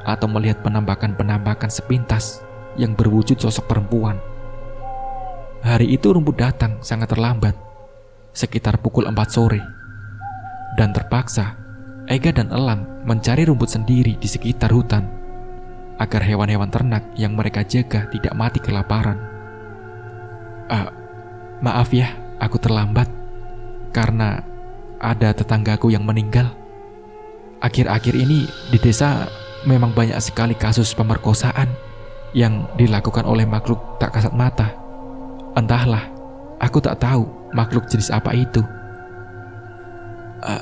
atau melihat penampakan-penampakan sepintas yang berwujud sosok perempuan. Hari itu rumput datang sangat terlambat, sekitar pukul 4 sore. dan terpaksa Ega dan Elang mencari rumput sendiri di sekitar hutan agar hewan-hewan ternak yang mereka jaga tidak mati kelaparan. Maaf ya, aku terlambat karena ada tetanggaku yang meninggal. Akhir-akhir ini di desa memang banyak sekali kasus pemerkosaan yang dilakukan oleh makhluk tak kasat mata. Entahlah, aku tak tahu makhluk jenis apa itu.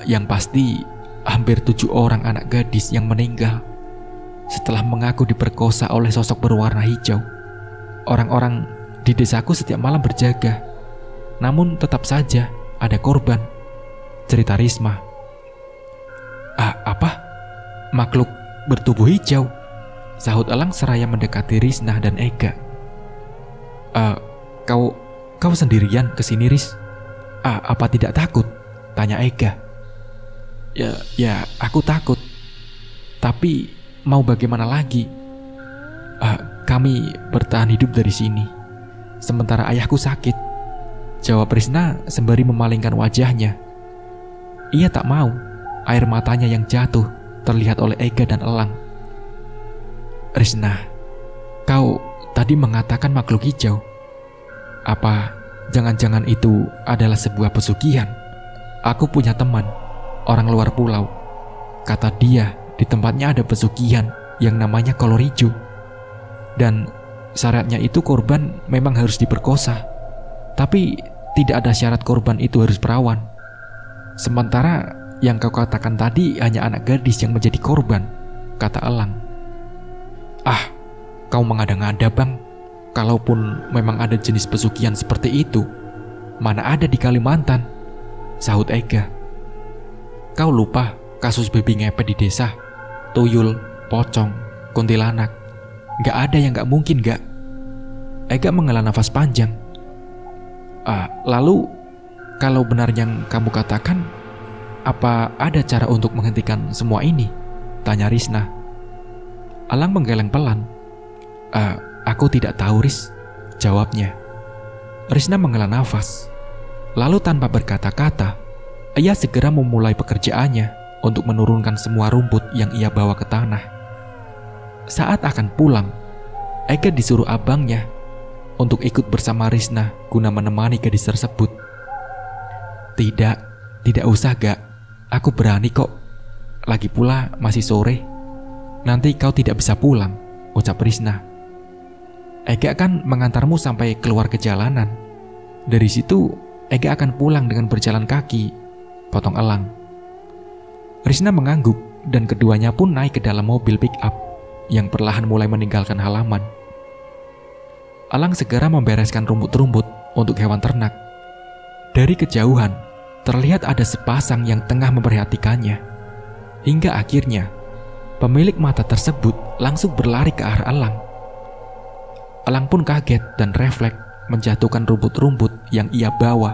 Yang pasti hampir 7 orang anak gadis yang meninggal setelah mengaku diperkosa oleh sosok berwarna hijau. Orang-orang di desaku setiap malam berjaga, namun tetap saja ada korban, cerita Risma. Apa? Makhluk bertubuh hijau? Sahut Elang seraya mendekati Risna dan Ega. Kau sendirian kesini, Ris? Apa tidak takut? Tanya Ega. Ya, aku takut. Tapi mau bagaimana lagi? Kami bertahan hidup dari sini, sementara ayahku sakit, jawab Risna sembari memalingkan wajahnya. Ia tak mau air matanya yang jatuh terlihat oleh Ega dan Elang. Risna, kau tadi mengatakan makhluk hijau. Apa jangan-jangan itu adalah sebuah pesugihan? Aku punya teman, orang luar pulau. Kata dia, di tempatnya ada pesugihan yang namanya kolor hijau. Dan syaratnya itu korban memang harus diperkosa. Tapi tidak ada syarat korban itu harus perawan. Sementara yang kau katakan tadi hanya anak gadis yang menjadi korban, kata Elang. Kau mengada-ngada, Bang. Kalaupun memang ada jenis pesugihan seperti itu, mana ada di Kalimantan, sahut Ega. Kau lupa kasus babi ngepet di desa? Tuyul, pocong, kuntilanak. Gak ada yang gak mungkin, gak? Ega menghela nafas panjang. Lalu, kalau benar yang kamu katakan, apa ada cara untuk menghentikan semua ini? Tanya Risna. Elang menggeleng pelan. Aku tidak tahu, Ris, jawabnya. Risna menghela nafas. Lalu tanpa berkata-kata, ia segera memulai pekerjaannya untuk menurunkan semua rumput yang ia bawa ke tanah. Saat akan pulang, Ega disuruh abangnya untuk ikut bersama Risna guna menemani gadis tersebut. Tidak usah, Gak. Aku berani kok. Lagi pula masih sore. Nanti kau tidak bisa pulang, ucap Risna. Ega akan mengantarmu sampai keluar ke jalanan. Dari situ, Ega akan pulang dengan berjalan kaki, potong Elang. Risna mengangguk dan keduanya pun naik ke dalam mobil pick-up yang perlahan mulai meninggalkan halaman. Elang segera membereskan rumput-rumput untuk hewan ternak. Dari kejauhan, terlihat ada sepasang yang tengah memperhatikannya. Hingga akhirnya, pemilik mata tersebut langsung berlari ke arah Elang. Elang pun kaget dan refleks menjatuhkan rumput-rumput yang ia bawa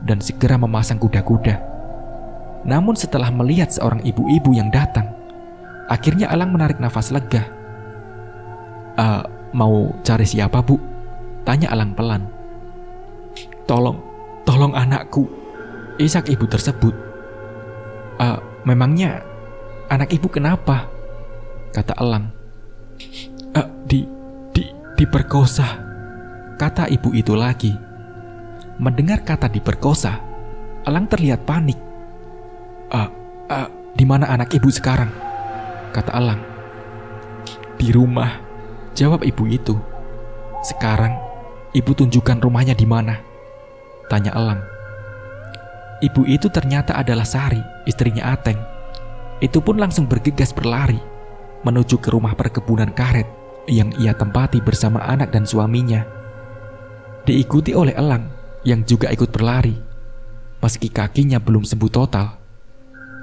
dan segera memasang kuda-kuda. Namun setelah melihat seorang ibu-ibu yang datang, akhirnya Elang menarik nafas lega. Mau cari siapa, Bu? Tanya Elang pelan. Tolong anakku, isak ibu tersebut. Memangnya anak ibu kenapa? Kata Elang. Diperkosa, kata ibu itu lagi. Mendengar kata diperkosa, Elang terlihat panik. Di mana anak ibu sekarang? Kata Elang. Di rumah, jawab ibu itu. Sekarang, ibu tunjukkan rumahnya di mana? Tanya Elang. Ibu itu ternyata adalah Sari, istrinya Ateng. Itu pun langsung bergegas berlari menuju ke rumah perkebunan karet yang ia tempati bersama anak dan suaminya. Diikuti oleh Elang yang juga ikut berlari. Meski kakinya belum sembuh total,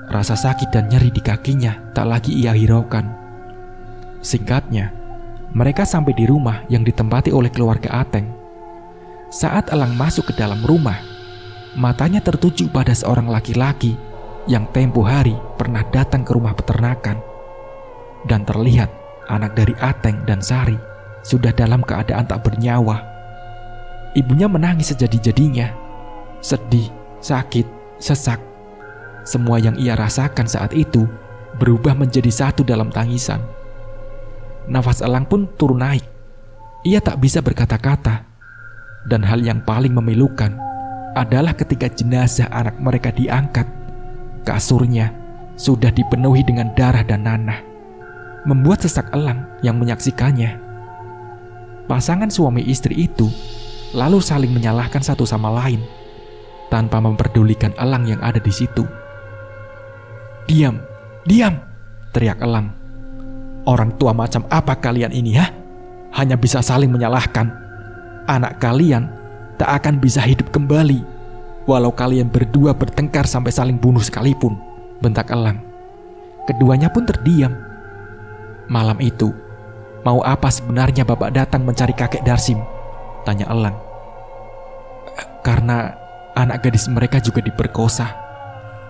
rasa sakit dan nyeri di kakinya tak lagi ia hiraukan. Singkatnya, mereka sampai di rumah yang ditempati oleh keluarga Ateng. Saat Elang masuk ke dalam rumah, matanya tertuju pada seorang laki-laki yang tempo hari pernah datang ke rumah peternakan. Dan terlihat anak dari Ateng dan Sari sudah dalam keadaan tak bernyawa. Ibunya menangis sejadi-jadinya, sedih, sakit, sesak. semua yang ia rasakan saat itu berubah menjadi satu dalam tangisan. Nafas Elang pun turun naik. Ia tak bisa berkata-kata. Dan hal yang paling memilukan adalah ketika jenazah anak mereka diangkat, kasurnya sudah dipenuhi dengan darah dan nanah, membuat sesak Elang yang menyaksikannya. Pasangan suami istri itu lalu saling menyalahkan satu sama lain tanpa memperdulikan Elang yang ada di situ. "Diam, diam!" teriak Elang. "Orang tua macam apa kalian ini, ha? Hanya bisa saling menyalahkan. Anak kalian tak akan bisa hidup kembali walau kalian berdua bertengkar sampai saling bunuh sekalipun," bentak Elang. Keduanya pun terdiam. "Malam itu, mau apa sebenarnya Bapak datang mencari kakek Darsim?" tanya Elang. "Karena anak gadis mereka juga diperkosa.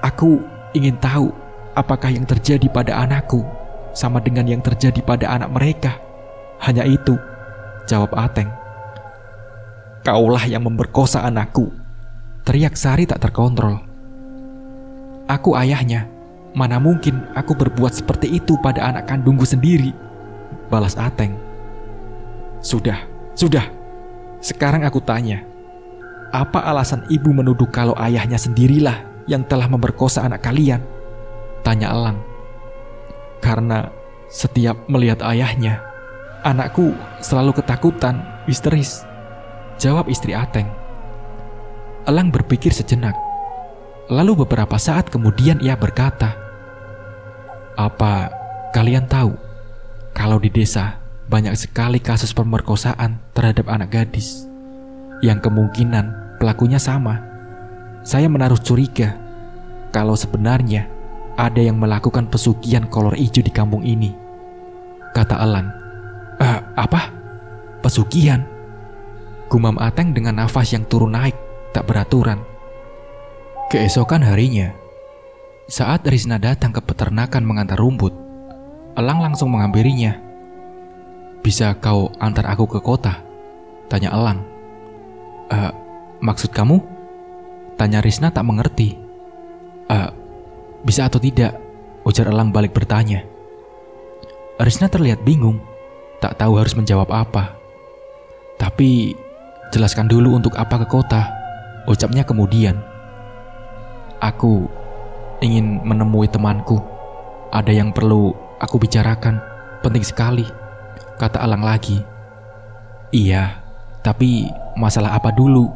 Aku ingin tahu apakah yang terjadi pada anakku sama dengan yang terjadi pada anak mereka. Hanya itu," jawab Ateng. "Kaulah yang memperkosa anakku," teriak Sari tak terkontrol. "Aku ayahnya. Mana mungkin aku berbuat seperti itu pada anak kandungku sendiri," balas Ateng. Sudah. Sekarang aku tanya, apa alasan ibu menuduh kalau ayahnya sendirilah yang telah memperkosa anak kalian? Tanya Elang. "Karena setiap melihat ayahnya, anakku selalu ketakutan, histeris," jawab istri Ateng. Elang berpikir sejenak. Lalu beberapa saat kemudian ia berkata, "Apa kalian tahu kalau di desa banyak sekali kasus pemerkosaan terhadap anak gadis yang kemungkinan pelakunya sama? Saya menaruh curiga kalau sebenarnya ada yang melakukan pesugihan kolor hijau di kampung ini," kata Elang. Apa? Pesugihan?" gumam Ateng dengan nafas yang turun naik tak beraturan. Keesokan harinya, saat Risna datang ke peternakan mengantar rumput, Elang langsung menghampirinya. "Bisa kau antar aku ke kota?" tanya Elang. Maksud kamu?" tanya Risna tak mengerti. Bisa atau tidak?" ujar Elang balik bertanya. Risna terlihat bingung, tak tahu harus menjawab apa. "Tapi jelaskan dulu untuk apa ke kota," ucapnya kemudian. "Aku ingin menemui temanku. Ada yang perlu aku bicarakan, penting sekali," kata Elang lagi. "Iya, tapi masalah apa dulu?"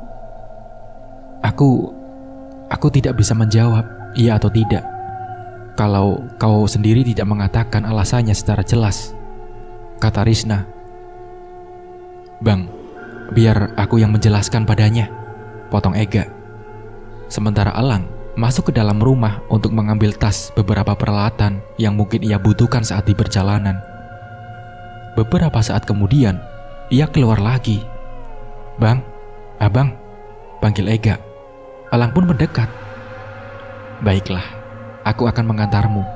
Aku tidak bisa menjawab iya atau tidak kalau kau sendiri tidak mengatakan alasannya secara jelas," kata Risna. "Bang, biar aku yang menjelaskan padanya," potong Ega. Sementara Elang masuk ke dalam rumah untuk mengambil tas beberapa peralatan yang mungkin ia butuhkan saat di perjalanan. Beberapa saat kemudian, ia keluar lagi. "Bang, abang," panggil Ega. Elang pun mendekat. "Baiklah, aku akan mengantarmu.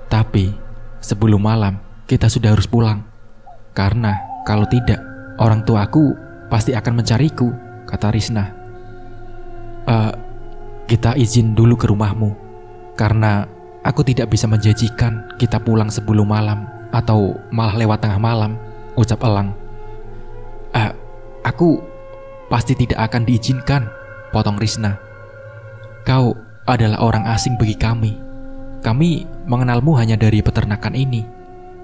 Tapi sebelum malam kita sudah harus pulang. Karena kalau tidak, orang tuaku pasti akan mencariku," kata Risna. Kita izin dulu ke rumahmu. Karena aku tidak bisa menjanjikan kita pulang sebelum malam atau malah lewat tengah malam," ucap Elang. Aku pasti tidak akan diizinkan," potong Risna. "Kau adalah orang asing bagi kami. Kami mengenalmu hanya dari peternakan ini.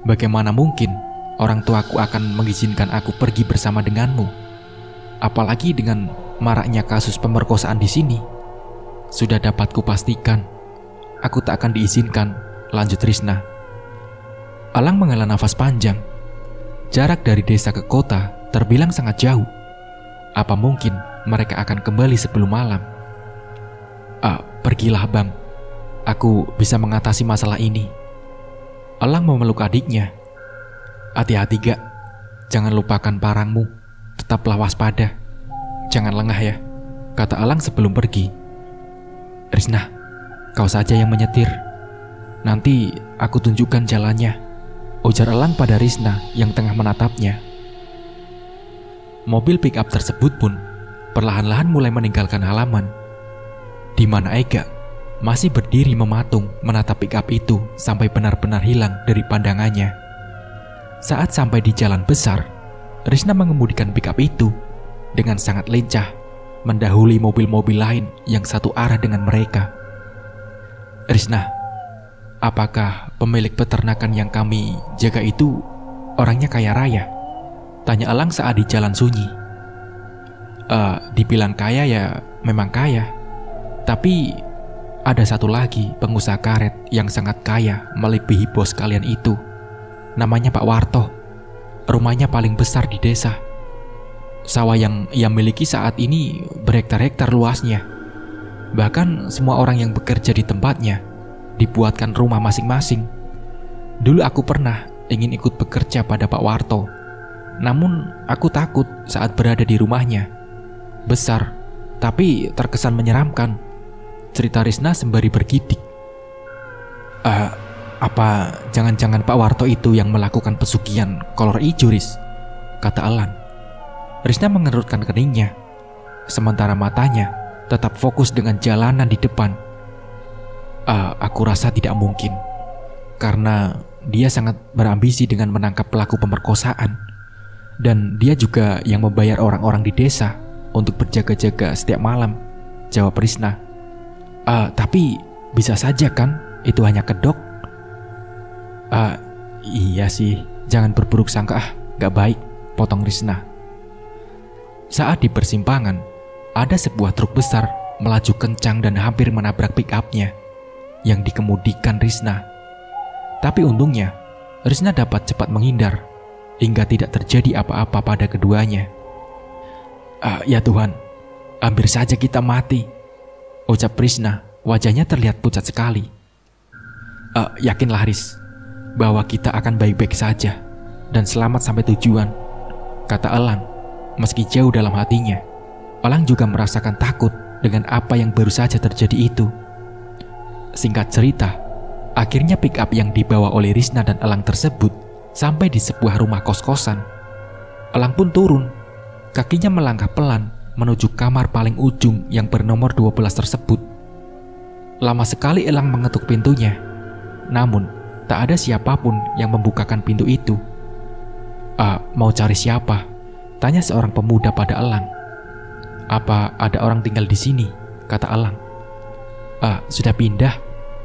Bagaimana mungkin orang tuaku akan mengizinkan aku pergi bersama denganmu? Apalagi dengan maraknya kasus pemerkosaan di sini. Sudah dapat kupastikan, aku tak akan diizinkan," lanjut Risna. Elang menghela nafas panjang. Jarak dari desa ke kota terbilang sangat jauh. Apa mungkin mereka akan kembali sebelum malam? Pergilah bang, aku bisa mengatasi masalah ini." Elang memeluk adiknya. "Hati-hati gak, jangan lupakan parangmu, tetaplah waspada, jangan lengah ya," kata Elang sebelum pergi. "Risna, kau saja yang menyetir, nanti aku tunjukkan jalannya," ujar Elang pada Risna yang tengah menatapnya. Mobil pick-up tersebut pun perlahan-lahan mulai meninggalkan halaman. "Di mana Ega?" masih berdiri mematung menatap pick up itu sampai benar-benar hilang dari pandangannya. Saat sampai di jalan besar, Risna mengemudikan pick up itu dengan sangat lincah, mendahului mobil-mobil lain yang satu arah dengan mereka. "Risna, apakah pemilik peternakan yang kami jaga itu orangnya kaya raya?" tanya Elang saat di jalan sunyi. Dibilang kaya ya memang kaya, tapi ada satu lagi pengusaha karet yang sangat kaya melebihi bos kalian itu. Namanya Pak Warto. Rumahnya paling besar di desa. Sawah yang ia miliki saat ini berhektar-hektar luasnya. Bahkan semua orang yang bekerja di tempatnya dibuatkan rumah masing-masing. Dulu aku pernah ingin ikut bekerja pada Pak Warto. Namun aku takut saat berada di rumahnya. Besar, tapi terkesan menyeramkan, cerita Risna sembari bergidik. Apa jangan-jangan Pak Warto itu yang melakukan pesugihan kolor ijo, Riz? Kata Elang. Risna mengerutkan keningnya, sementara matanya tetap fokus dengan jalanan di depan. Aku rasa tidak mungkin, karena dia sangat berambisi dengan menangkap pelaku pemerkosaan. Dan dia juga yang membayar orang-orang di desa untuk berjaga-jaga setiap malam, jawab Risna. Tapi bisa saja kan itu hanya kedok? Iya sih, jangan berburuk sangka, gak baik, potong Risna. Saat di persimpangan, ada sebuah truk besar melaju kencang dan hampir menabrak pick up-nya yang dikemudikan Risna. Tapi untungnya, Risna dapat cepat menghindar hingga tidak terjadi apa-apa pada keduanya. Ya Tuhan, hampir saja kita mati, ucap Risna. Wajahnya terlihat pucat sekali. Yakinlah Riz, bahwa kita akan baik-baik saja dan selamat sampai tujuan, kata Elang. Meski jauh dalam hatinya, Elang juga merasakan takut dengan apa yang baru saja terjadi itu. Singkat cerita, akhirnya pick up yang dibawa oleh Risna dan Elang tersebut sampai di sebuah rumah kos-kosan. Elang pun turun, kakinya melangkah pelan menuju kamar paling ujung yang bernomor 12 tersebut. Lama sekali Elang mengetuk pintunya, namun tak ada siapapun yang membukakan pintu itu. Mau cari siapa? Tanya seorang pemuda pada Elang. Apa ada orang tinggal di sini? Kata Elang. Sudah pindah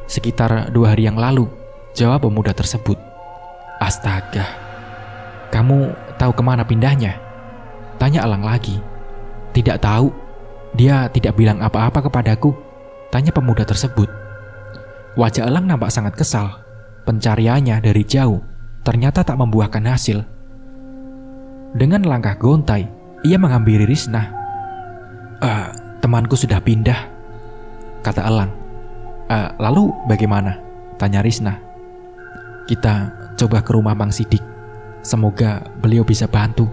sekitar 2 hari yang lalu, jawab pemuda tersebut. Astaga, kamu tahu kemana pindahnya? Tanya Elang lagi. Tidak tahu, dia tidak bilang apa-apa kepadaku, tanya pemuda tersebut. Wajah Elang nampak sangat kesal. Pencariannya dari jauh ternyata tak membuahkan hasil. Dengan langkah gontai, ia menghampiri Risna. Temanku sudah pindah, kata Elang. Lalu bagaimana? Tanya Risna. Kita coba ke rumah Mang Sidik. Semoga beliau bisa bantu,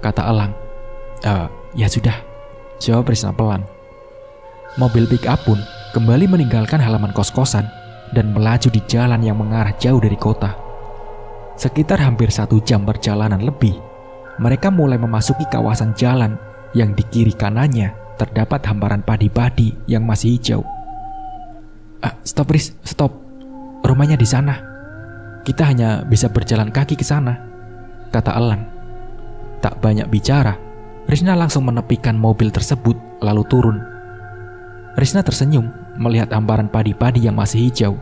kata Elang. Ya sudah, jawab Risna pelan. Mobil pick up pun kembali meninggalkan halaman kos-kosan dan melaju di jalan yang mengarah jauh dari kota. Sekitar hampir 1 jam perjalanan lebih, mereka mulai memasuki kawasan jalan yang di kiri kanannya terdapat hamparan padi-padi yang masih hijau. Stop Riz, stop. Rumahnya di sana. Kita hanya bisa berjalan kaki ke sana, kata Elang. Tak banyak bicara, Risna langsung menepikan mobil tersebut lalu turun. Risna tersenyum melihat hamparan padi-padi yang masih hijau.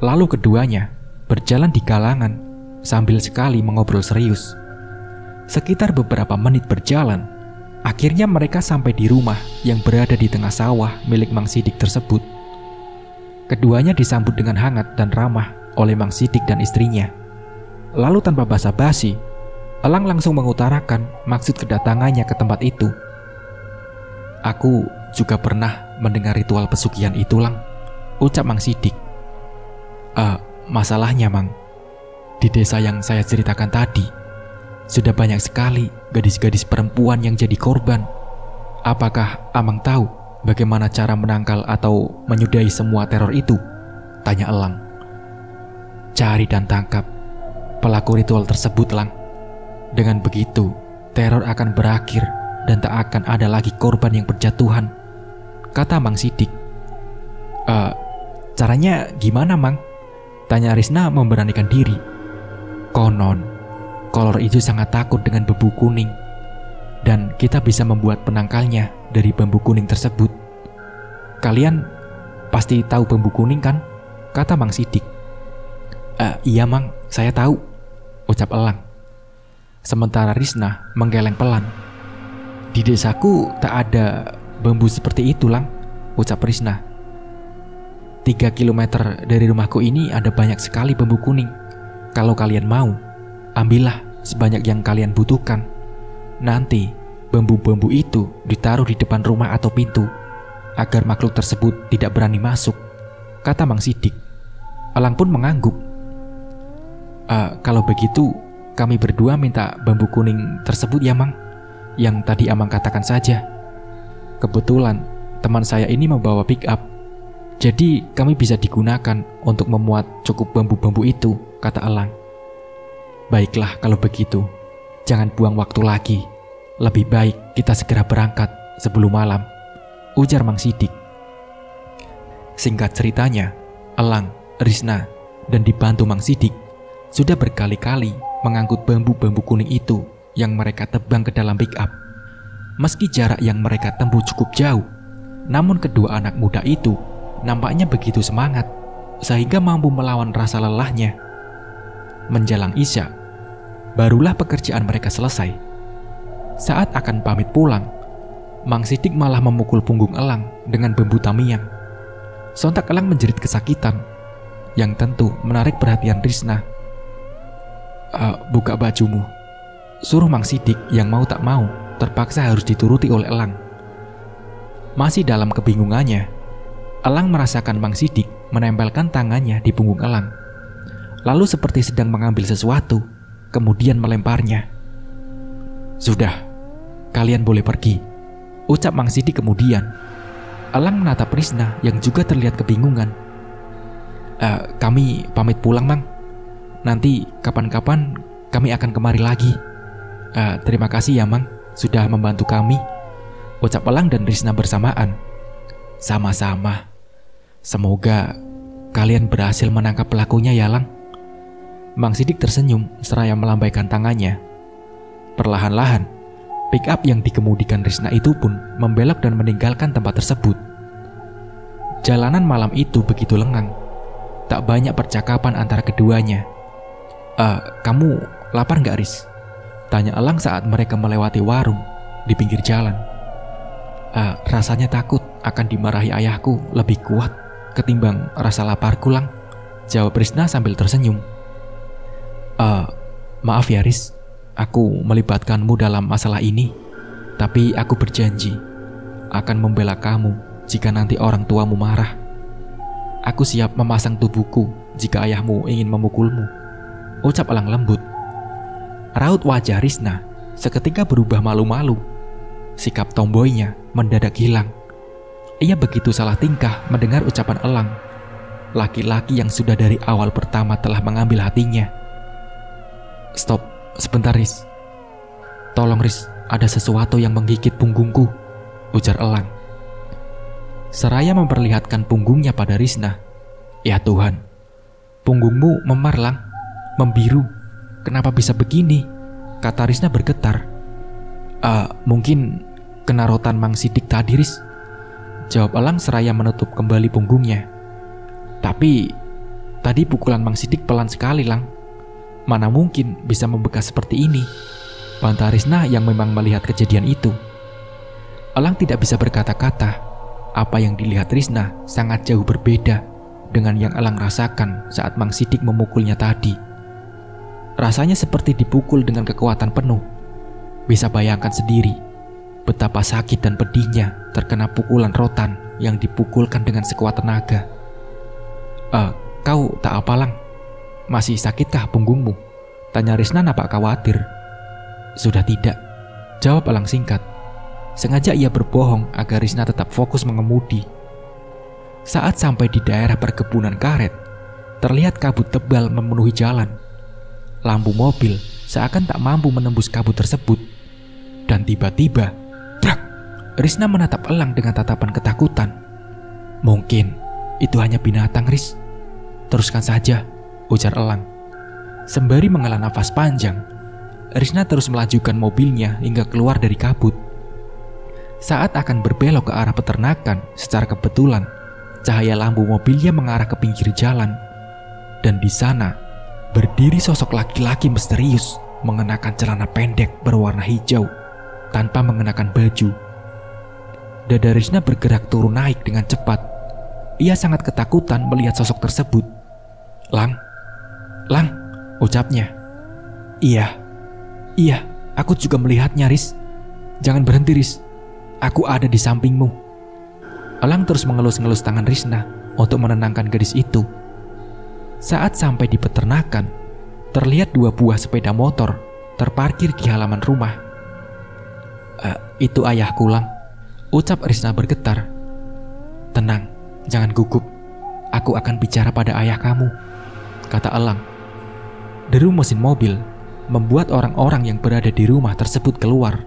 Lalu keduanya berjalan di galangan sambil sekali mengobrol serius. Sekitar beberapa menit berjalan, akhirnya mereka sampai di rumah yang berada di tengah sawah milik Mang Sidik tersebut. Keduanya disambut dengan hangat dan ramah oleh Mang Sidik dan istrinya. Lalu tanpa basa-basi, Elang langsung mengutarakan maksud kedatangannya ke tempat itu. Aku juga pernah mendengar ritual pesugihan itu, Lang, ucap Mang Sidik. Masalahnya, Mang, di desa yang saya ceritakan tadi, sudah banyak sekali gadis-gadis perempuan yang jadi korban. Apakah Amang tahu bagaimana cara menangkal atau menyudahi semua teror itu? Tanya Elang. Cari dan tangkap pelaku ritual tersebut, Lang. Dengan begitu, teror akan berakhir dan tak akan ada lagi korban yang berjatuhan, kata Mang Sidik. Caranya gimana, Mang? Tanya Risna memberanikan diri. Konon, kolor itu sangat takut dengan bambu kuning. Dan kita bisa membuat penangkalnya dari bambu kuning tersebut. Kalian pasti tahu bambu kuning kan? Kata Mang Sidik. Iya Mang, saya tahu, ucap Elang. Sementara Risna menggeleng pelan. Di desaku tak ada bambu seperti itu, Lang, ucap Risna. 3 kilometer dari rumahku ini ada banyak sekali bambu kuning. Kalau kalian mau, ambillah sebanyak yang kalian butuhkan. Nanti bambu-bambu itu ditaruh di depan rumah atau pintu agar makhluk tersebut tidak berani masuk, kata Mang Sidik. Elang pun mengangguk. Kalau begitu, kami berdua minta bambu kuning tersebut ya, Mang. Yang tadi Amang katakan saja. Kebetulan teman saya ini membawa pick up, jadi kami bisa digunakan untuk memuat cukup bambu-bambu itu, kata Elang. Baiklah kalau begitu, jangan buang waktu lagi. Lebih baik kita segera berangkat sebelum malam, ujar Mang Sidik. Singkat ceritanya, Elang, Risna, dan dibantu Mang Sidik sudah berkali-kali mengangkut bambu-bambu kuning itu yang mereka tebang ke dalam pick up. Meski jarak yang mereka tempuh cukup jauh, namun kedua anak muda itu nampaknya begitu semangat sehingga mampu melawan rasa lelahnya. Menjelang Isya, barulah pekerjaan mereka selesai. Saat akan pamit pulang, Mang Sidik malah memukul punggung Elang dengan bambu tamiang. Sontak Elang menjerit kesakitan, yang tentu menarik perhatian Risna. Buka bajumu, suruh Mang Sidik yang mau tak mau terpaksa harus dituruti oleh Elang. Masih dalam kebingungannya, Elang merasakan Mang Sidik menempelkan tangannya di punggung Elang, lalu seperti sedang mengambil sesuatu, kemudian melemparnya. Sudah, kalian boleh pergi, ucap Mang Sidik kemudian. Elang menatap Risna yang juga terlihat kebingungan. Kami pamit pulang, Mang. Nanti kapan-kapan kami akan kemari lagi. Terima kasih ya, Mang, sudah membantu kami, ucap Elang dan Risna bersamaan. Sama-sama. Semoga kalian berhasil menangkap pelakunya ya, Lang. Mang Sidik tersenyum seraya melambaikan tangannya. Perlahan-lahan, pick up yang dikemudikan Risna itu pun membelok dan meninggalkan tempat tersebut. Jalanan malam itu begitu lengang. Tak banyak percakapan antara keduanya. Kamu lapar gak, Ris? Tanya Elang saat mereka melewati warung di pinggir jalan. Rasanya takut akan dimarahi ayahku lebih kuat ketimbang rasa laparku, Lang, jawab Risna sambil tersenyum. Maaf ya, Ris, aku melibatkanmu dalam masalah ini, tapi aku berjanji akan membela kamu jika nanti orang tuamu marah. Aku siap memasang tubuhku jika ayahmu ingin memukulmu, ucap Elang lembut. Raut wajah Risna seketika berubah malu-malu. Sikap tomboynya mendadak hilang. Ia begitu salah tingkah mendengar ucapan Elang, laki-laki yang sudah dari awal pertama telah mengambil hatinya. Stop, sebentar, Ris. Tolong, Ris, ada sesuatu yang menggigit punggungku, ujar Elang. Seraya memperlihatkan punggungnya pada Risna. Ya Tuhan, punggungmu memar, Lang, membiru. Kenapa bisa begini? Kata Risna bergetar. Mungkin kena rotan Mang Sidik tadi, Ris, jawab Elang seraya menutup kembali punggungnya. Tapi tadi pukulan Mang Sidik pelan sekali, Lang. Mana mungkin bisa membekas seperti ini, bantah Risna yang memang melihat kejadian itu. Elang tidak bisa berkata-kata. Apa yang dilihat Risna sangat jauh berbeda dengan yang Elang rasakan saat Mang Sidik memukulnya tadi. Rasanya seperti dipukul dengan kekuatan penuh. Bisa bayangkan sendiri betapa sakit dan pedihnya terkena pukulan rotan yang dipukulkan dengan sekuat tenaga. Kau tak apa, Lang? Masih sakitkah punggungmu? Tanya Risna nampak khawatir. Sudah tidak, jawab Elang singkat. Sengaja ia berbohong agar Risna tetap fokus mengemudi. Saat sampai di daerah perkebunan karet, terlihat kabut tebal memenuhi jalan. Lampu mobil seakan tak mampu menembus kabut tersebut. Dan tiba-tiba, brak! Risna menatap Elang dengan tatapan ketakutan. Mungkin Itu hanya binatang, Riz. Teruskan saja, ujar Elang. Sembari menghela nafas panjang, Risna terus melajukan mobilnya hingga keluar dari kabut. Saat akan berbelok ke arah peternakan, secara kebetulan cahaya lampu mobilnya mengarah ke pinggir jalan. Dan di sana berdiri sosok laki-laki misterius mengenakan celana pendek berwarna hijau tanpa mengenakan baju. Dada Risna bergerak turun naik dengan cepat. Ia sangat ketakutan melihat sosok tersebut. Lang, ucapnya. Iya, aku juga melihatnya, Riz. Jangan berhenti, Riz. Aku ada di sampingmu. Elang terus mengelus-ngelus tangan Risna untuk menenangkan gadis itu. Saat sampai di peternakan, terlihat 2 buah sepeda motor terparkir di halaman rumah. Itu ayahku, Lang, ucap Risna bergetar. Tenang, jangan gugup. Aku akan bicara pada ayah kamu, kata Elang. Deru mesin mobil membuat orang-orang yang berada di rumah tersebut keluar.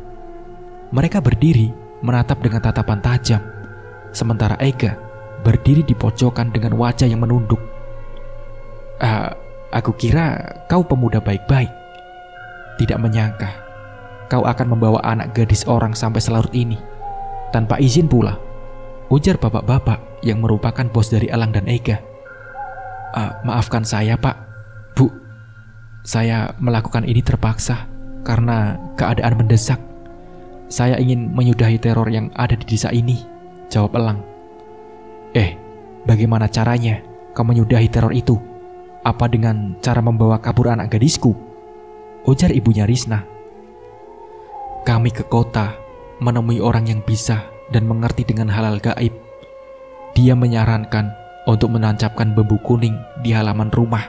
Mereka berdiri menatap dengan tatapan tajam, sementara Ega berdiri di pojokan dengan wajah yang menunduk. Aku kira kau pemuda baik-baik. Tidak menyangka kau akan membawa anak gadis orang sampai selarut ini, tanpa izin pula, ujar bapak-bapak yang merupakan bos dari Elang dan Ega. Maafkan saya, Pak, Bu. Saya melakukan ini terpaksa karena keadaan mendesak. Saya ingin menyudahi teror yang ada di desa ini, jawab Elang. Bagaimana caranya kau menyudahi teror itu? Apa dengan cara membawa kabur anak gadisku? Ujar ibunya Risna. Kami ke kota menemui orang yang bisa dan mengerti dengan hal-hal gaib. Dia menyarankan untuk menancapkan bambu kuning di halaman rumah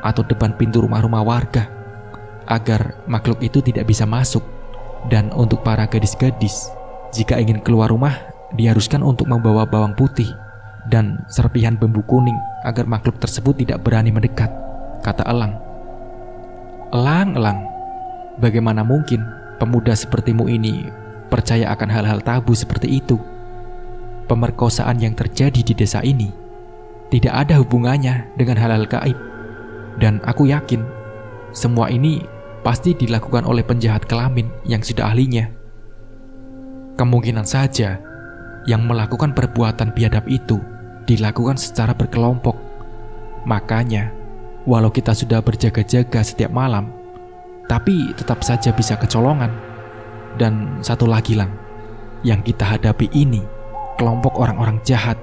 atau depan pintu rumah-rumah warga agar makhluk itu tidak bisa masuk. Dan untuk para gadis-gadis, jika ingin keluar rumah, diharuskan untuk membawa bawang putih dan serpihan bambu kuning agar makhluk tersebut tidak berani mendekat, kata Elang. Elang, bagaimana mungkin pemuda sepertimu ini percaya akan hal-hal tabu seperti itu? Pemerkosaan yang terjadi di desa ini tidak ada hubungannya dengan hal-hal gaib. Dan aku yakin semua ini pasti dilakukan oleh penjahat kelamin yang sudah ahlinya. Kemungkinan saja yang melakukan perbuatan biadab itu dilakukan secara berkelompok. Makanya, walau kita sudah berjaga-jaga setiap malam, tapi tetap saja bisa kecolongan. Dan satu lagi, Lang, yang kita hadapi ini kelompok orang-orang jahat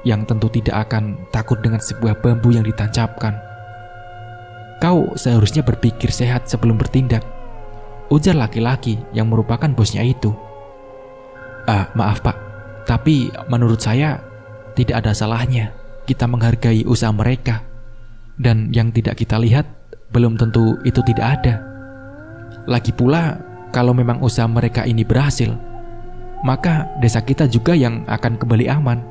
yang tentu tidak akan takut dengan sebuah bambu yang ditancapkan. Kau seharusnya berpikir sehat sebelum bertindak, ujar laki-laki yang merupakan bosnya itu. Maaf, Pak, tapi menurut saya tidak ada salahnya kita menghargai usaha mereka. Dan yang tidak kita lihat belum tentu itu tidak ada. Lagi pula, kalau memang usaha mereka ini berhasil, maka desa kita juga yang akan kembali aman.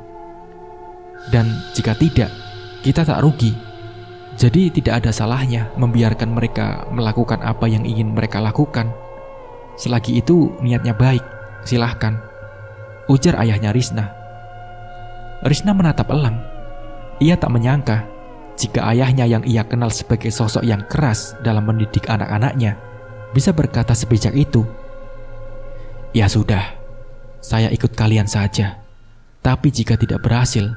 Dan jika tidak, kita tak rugi. Jadi tidak ada salahnya membiarkan mereka melakukan apa yang ingin mereka lakukan. Selagi itu niatnya baik, silahkan, ujar ayahnya Risna. Risna menatap Elang. Ia tak menyangka jika ayahnya yang ia kenal sebagai sosok yang keras dalam mendidik anak-anaknya bisa berkata sebijak itu. Ya sudah, saya ikut kalian saja. Tapi jika tidak berhasil,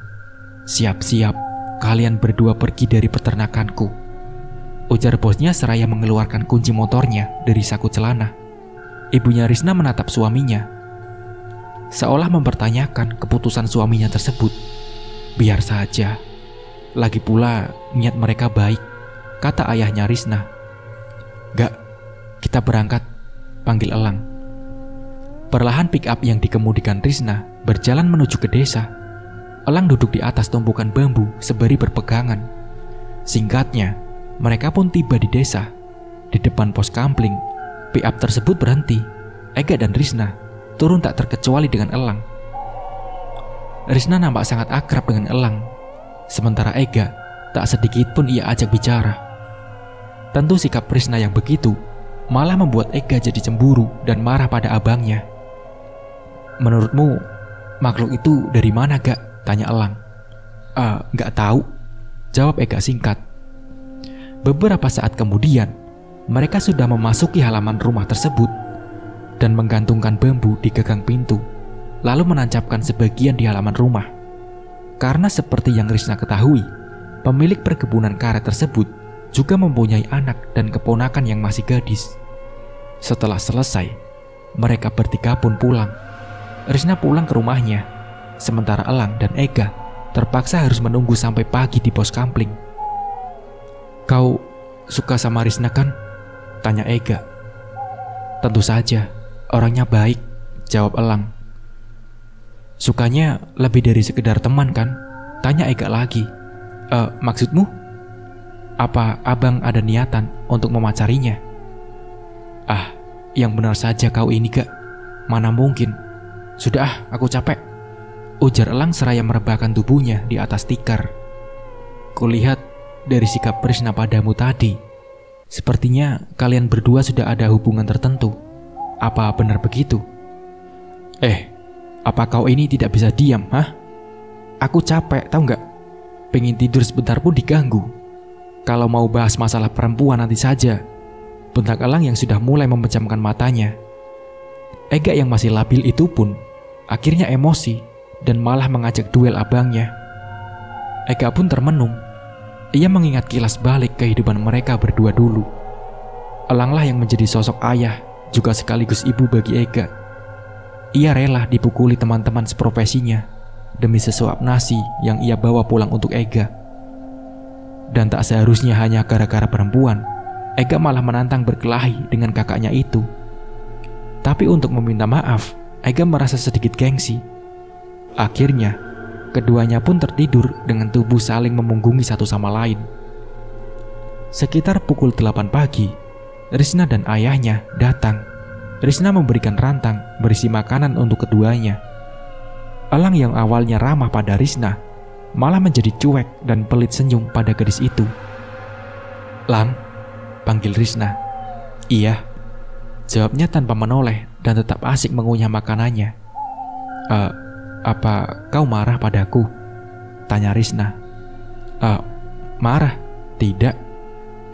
siap-siap kalian berdua pergi dari peternakanku, ujar bosnya seraya mengeluarkan kunci motornya dari saku celana. Ibunya Risna menatap suaminya, seolah mempertanyakan keputusan suaminya tersebut. Biar saja, lagi pula niat mereka baik, kata ayahnya Risna. Gak, kita berangkat, panggil Elang. Perlahan pick up yang dikemudikan Risna berjalan menuju ke desa. Elang duduk di atas tumpukan bambu sembari berpegangan. Singkatnya, mereka pun tiba di desa. Di depan pos kampling, pick up tersebut berhenti. Ega dan Risna turun tak terkecuali dengan Elang. Risna nampak sangat akrab dengan Elang, sementara Ega tak sedikit pun ia ajak bicara. Tentu sikap Risna yang begitu malah membuat Ega jadi cemburu dan marah pada abangnya. Menurutmu, makhluk itu dari mana, Gak? Tanya Elang. Nggak tahu, jawab Ega singkat. Beberapa saat kemudian, mereka sudah memasuki halaman rumah tersebut dan menggantungkan bambu di gagang pintu, lalu menancapkan sebagian di halaman rumah. Karena seperti yang Risna ketahui, pemilik perkebunan karet tersebut juga mempunyai anak dan keponakan yang masih gadis. Setelah selesai, mereka bertiga pun pulang. Risna pulang ke rumahnya, sementara Elang dan Ega terpaksa harus menunggu sampai pagi di pos kampling. "Kau suka sama Risna kan?" tanya Ega. "Tentu saja, orangnya baik," jawab Elang. "Sukanya lebih dari sekedar teman kan?" tanya Ega lagi. Maksudmu? Apa abang ada niatan untuk memacarinya?" Yang benar saja kau ini, Gak. Mana mungkin. Sudah aku capek," ujar Elang seraya merebahkan tubuhnya di atas tikar. "Kulihat dari sikap Risna padamu tadi, sepertinya kalian berdua sudah ada hubungan tertentu. Apa benar begitu?" Apa kau ini tidak bisa diam, hah? Aku capek, tahu nggak? Pengen tidur sebentar pun diganggu. Kalau mau bahas masalah perempuan nanti saja," bentak Elang yang sudah mulai memejamkan matanya. Ega yang masih labil itu pun akhirnya emosi dan malah mengajak duel abangnya. Ega pun termenung. Ia mengingat kilas balik kehidupan mereka berdua dulu. Elanglah yang menjadi sosok ayah juga sekaligus ibu bagi Ega. Ia rela dipukuli teman-teman seprofesinya demi sesuap nasi yang ia bawa pulang untuk Ega. Dan tak seharusnya hanya gara-gara perempuan, Ega malah menantang berkelahi dengan kakaknya itu. Tapi untuk meminta maaf, Ega merasa sedikit gengsi. Akhirnya, keduanya pun tertidur dengan tubuh saling memunggungi satu sama lain. Sekitar pukul 8 pagi, Risna dan ayahnya datang. Risna memberikan rantang berisi makanan untuk keduanya. Elang yang awalnya ramah pada Risna malah menjadi cuek dan pelit senyum pada gadis itu. "Lang," panggil Risna. "Iya," jawabnya tanpa menoleh dan tetap asik mengunyah makanannya. Apa kau marah padaku?" tanya Risna. Marah? Tidak."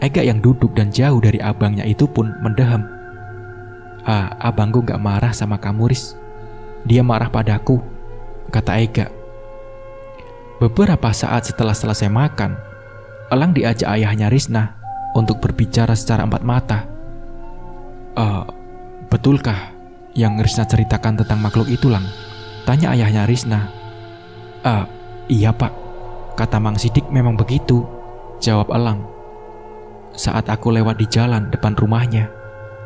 Ega yang duduk dan jauh dari abangnya itu pun mendehem. Abangku gak marah sama kamu, Ris. Dia marah padaku," kata Ega. Beberapa saat setelah selesai makan, Elang diajak ayahnya Risna untuk berbicara secara empat mata. Betulkah yang Risna ceritakan tentang makhluk itu, Lang?" tanya ayahnya Risna. Iya pak, kata Mang Sidik memang begitu," jawab Elang. "Saat aku lewat di jalan depan rumahnya,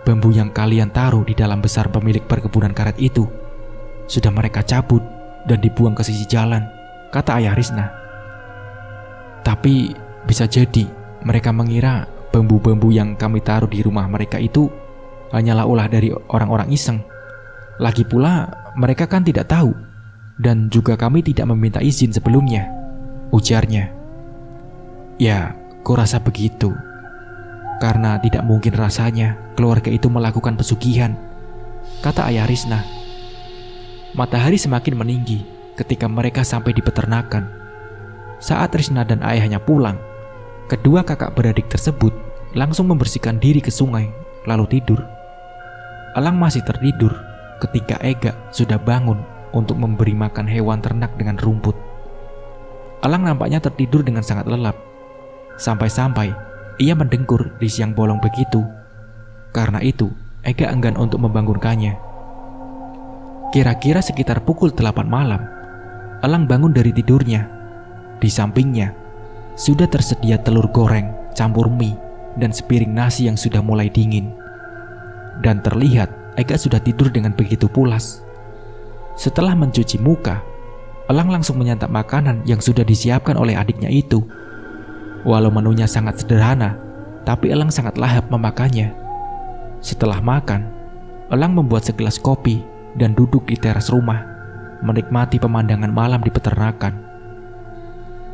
bambu yang kalian taruh di dalam besar pemilik perkebunan karet itu sudah mereka cabut dan dibuang ke sisi jalan," kata ayah Risna. "Tapi bisa jadi mereka mengira bambu-bambu yang kami taruh di rumah mereka itu hanyalah ulah dari orang-orang iseng. Lagi pula mereka kan tidak tahu, dan juga kami tidak meminta izin sebelumnya," ujarnya. "Ya, kurasa begitu. Karena tidak mungkin rasanya keluarga itu melakukan pesugihan," kata ayah Risna. Matahari semakin meninggi ketika mereka sampai di peternakan. Saat Risna dan ayahnya pulang, kedua kakak beradik tersebut langsung membersihkan diri ke sungai lalu tidur. Elang masih tertidur ketika Ega sudah bangun untuk memberi makan hewan ternak dengan rumput. Elang nampaknya tertidur dengan sangat lelap. Sampai-sampai ia mendengkur di siang bolong begitu. Karena itu, Ega enggan untuk membangunkannya. Kira-kira sekitar pukul 8 malam, Elang bangun dari tidurnya. Di sampingnya, sudah tersedia telur goreng, campur mie, dan sepiring nasi yang sudah mulai dingin. Dan terlihat Ega sudah tidur dengan begitu pulas. Setelah mencuci muka, Elang langsung menyantap makanan yang sudah disiapkan oleh adiknya itu. Walau menunya sangat sederhana, tapi Elang sangat lahap memakannya. Setelah makan, Elang membuat segelas kopi dan duduk di teras rumah, menikmati pemandangan malam di peternakan.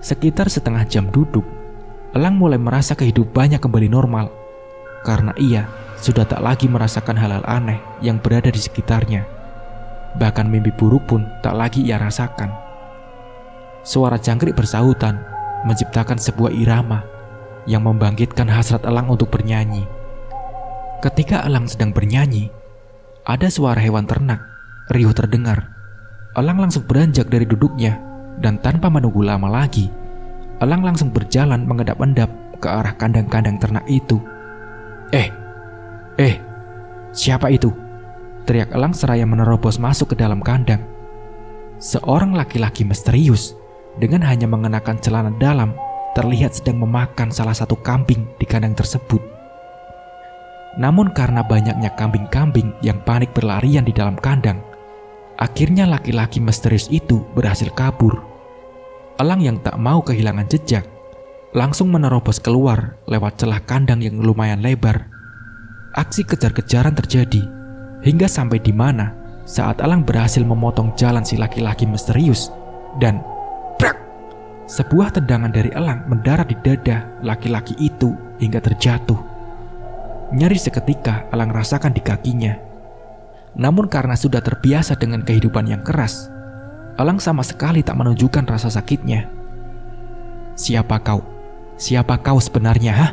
Sekitar setengah jam duduk, Elang mulai merasa kehidupannya kembali normal, karena ia sudah tak lagi merasakan hal-hal aneh yang berada di sekitarnya. Bahkan mimpi buruk pun tak lagi ia rasakan. suara jangkrik bersahutan menciptakan sebuah irama yang membangkitkan hasrat elang untuk bernyanyi. Ketika elang sedang bernyanyi, ada suara hewan ternak riuh terdengar. Elang langsung beranjak dari duduknya dan tanpa menunggu lama lagi, elang langsung berjalan mengendap-endap ke arah kandang-kandang ternak itu. Siapa itu?" teriak elang seraya menerobos masuk ke dalam kandang. Seorang laki-laki misterius dengan hanya mengenakan celana dalam terlihat sedang memakan salah satu kambing di kandang tersebut. Namun karena banyaknya kambing-kambing yang panik berlarian di dalam kandang, akhirnya laki-laki misterius itu berhasil kabur. Elang yang tak mau kehilangan jejak langsung menerobos keluar lewat celah kandang yang lumayan lebar. Aksi kejar-kejaran terjadi hingga sampai di mana saat elang berhasil memotong jalan si laki-laki misterius dan brak, sebuah tendangan dari elang mendarat di dada laki-laki itu hingga terjatuh. Nyeri seketika elang rasakan di kakinya. Namun karena sudah terbiasa dengan kehidupan yang keras, elang sama sekali tak menunjukkan rasa sakitnya. "Siapa kau? Siapa kau sebenarnya, hah?"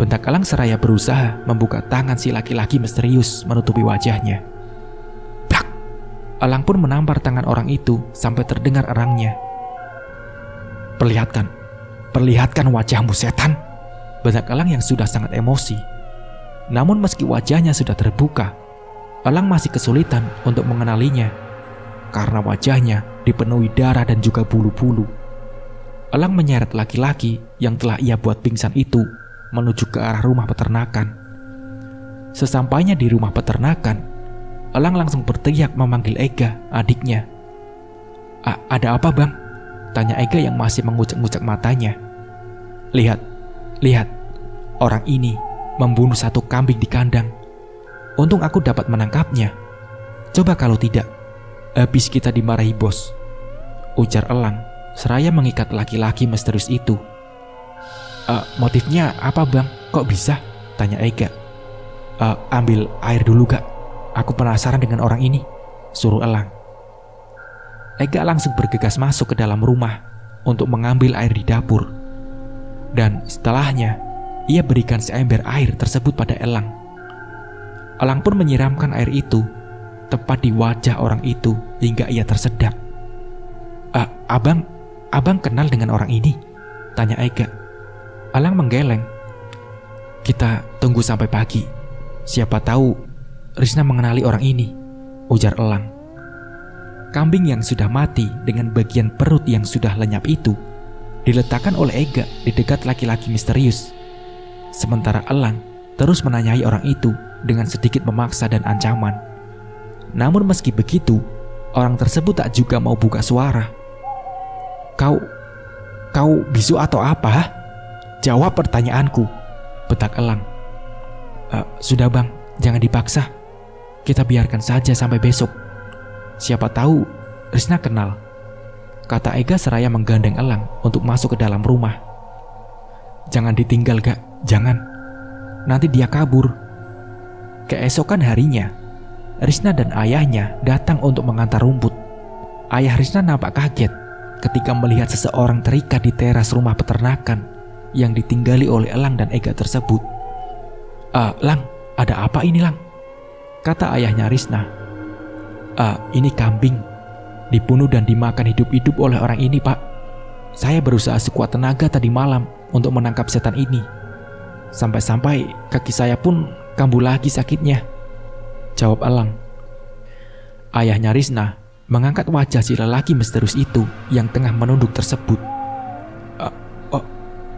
bentak elang seraya berusaha membuka tangan si laki-laki misterius menutupi wajahnya. Plak! Elang pun menampar tangan orang itu sampai terdengar erangnya. Perlihatkan wajahmu, setan!" bentak elang yang sudah sangat emosi. Namun meski wajahnya sudah terbuka, elang masih kesulitan untuk mengenalinya karena wajahnya dipenuhi darah dan juga bulu-bulu. Elang menyeret laki-laki yang telah ia buat pingsan itu menuju ke arah rumah peternakan. Sesampainya di rumah peternakan, elang langsung berteriak memanggil Ega, adiknya. "Ada apa, Bang?" tanya Ega yang masih mengucek-ngucek matanya. Lihat, orang ini membunuh satu kambing di kandang. Untung aku dapat menangkapnya. Coba kalau tidak, habis kita dimarahi bos," ujar elang seraya mengikat laki-laki misterius itu. Motifnya apa, Bang? Kok bisa?" tanya Ega. Ambil air dulu, Kak. Aku penasaran dengan orang ini," suruh elang. Ega langsung bergegas masuk ke dalam rumah untuk mengambil air di dapur. Dan setelahnya, ia berikan seember air tersebut pada elang. Elang pun menyiramkan air itu tepat di wajah orang itu hingga ia tersedak. Abang kenal dengan orang ini?" tanya Ega. Elang menggeleng. "Kita tunggu sampai pagi. Siapa tahu Risna mengenali orang ini," ujar elang. Kambing yang sudah mati dengan bagian perut yang sudah lenyap itu diletakkan oleh Ega di dekat laki-laki misterius. Sementara elang terus menanyai orang itu dengan sedikit memaksa dan ancaman. Namun meski begitu, orang tersebut tak juga mau buka suara. Kau bisu atau apa? Jawab pertanyaanku," bentak elang. Sudah, Bang, jangan dipaksa. Kita biarkan saja sampai besok. Siapa tahu Risna kenal," kata Ega seraya menggandeng elang untuk masuk ke dalam rumah. "Jangan ditinggal, Gak, jangan. Nanti dia kabur." Keesokan harinya, Risna dan ayahnya datang untuk mengantar rumput. Ayah Risna nampak kaget ketika melihat seseorang terikat di teras rumah peternakan yang ditinggali oleh elang dan Ega tersebut. Lang, ada apa ini, Lang?" kata ayahnya Risna. Ini kambing. Dibunuh dan dimakan hidup-hidup oleh orang ini, Pak. Saya berusaha sekuat tenaga tadi malam untuk menangkap setan ini. Sampai-sampai kaki saya pun kambuh lagi sakitnya," jawab elang. Ayahnya Risna mengangkat wajah si lelaki misterius itu yang tengah menunduk tersebut.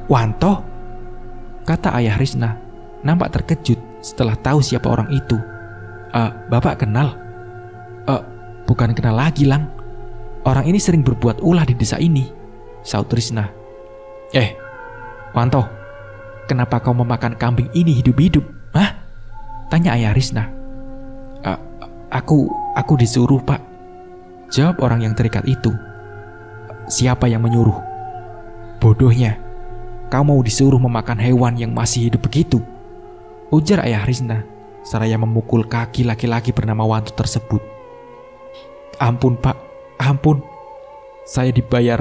"Wanto?" kata ayah Risna, nampak terkejut setelah tahu siapa orang itu. Bapak kenal?" Bukan kenal lagi, Lang. Orang ini sering berbuat ulah di desa ini," saut Risna. Wanto, kenapa kau memakan kambing ini hidup-hidup? Hah? Tanya ayah Risna. Aku disuruh, Pak," jawab orang yang terikat itu. "Siapa yang menyuruh?" "Bodohnya, kau mau disuruh memakan hewan yang masih hidup begitu?" ujar ayah Risna seraya memukul kaki laki-laki bernama Wanto tersebut. "Ampun, Pak, ampun. Saya dibayar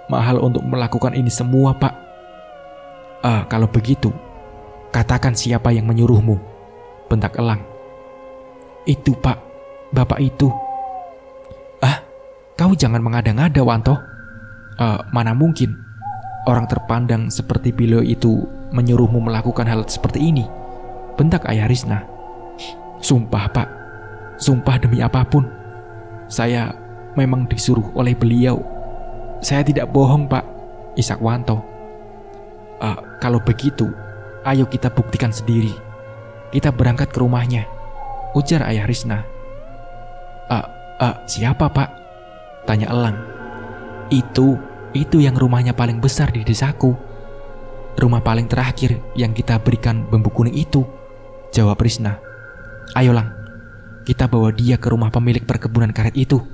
mahal untuk melakukan ini semua, Pak. Kalau begitu, katakan siapa yang menyuruhmu, bentak Elang. Itu, Pak, bapak itu. Kau jangan mengada-ngada, Wanto. Mana mungkin orang terpandang seperti beliau itu menyuruhmu melakukan hal seperti ini, bentak Ayah Risna. Sumpah, Pak, sumpah demi apapun, saya memang disuruh oleh beliau. Saya tidak bohong, Pak, isak Wanto. Kalau begitu, ayo kita buktikan sendiri. Kita berangkat ke rumahnya, ujar Ayah Risna. Siapa, Pak? Tanya Elang. Itu yang rumahnya paling besar di desaku. Rumah paling terakhir yang kita berikan bambu kuning itu, jawab Risna. Ayo Lang, kita bawa dia ke rumah pemilik perkebunan karet itu.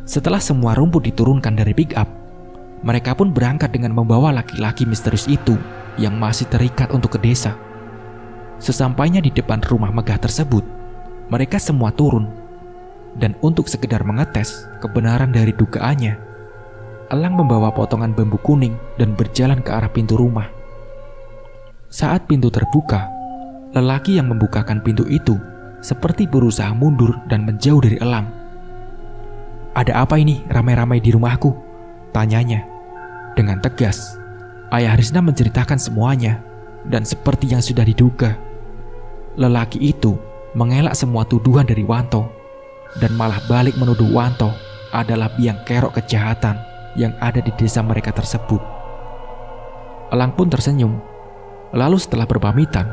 Setelah semua rumput diturunkan dari pick up, mereka pun berangkat dengan membawa laki-laki misterius itu yang masih terikat untuk ke desa. Sesampainya di depan rumah megah tersebut, mereka semua turun. Dan untuk sekedar mengetes kebenaran dari dugaannya, Elang membawa potongan bambu kuning dan berjalan ke arah pintu rumah. Saat pintu terbuka, lelaki yang membukakan pintu itu seperti berusaha mundur dan menjauh dari Elang. Ada apa ini ramai-ramai di rumahku? Tanyanya. Dengan tegas, Ayah Risna menceritakan semuanya, dan seperti yang sudah diduga, lelaki itu mengelak semua tuduhan dari Wanto dan malah balik menuduh Wanto adalah biang kerok kejahatan yang ada di desa mereka tersebut. Elang pun tersenyum. Lalu setelah berpamitan,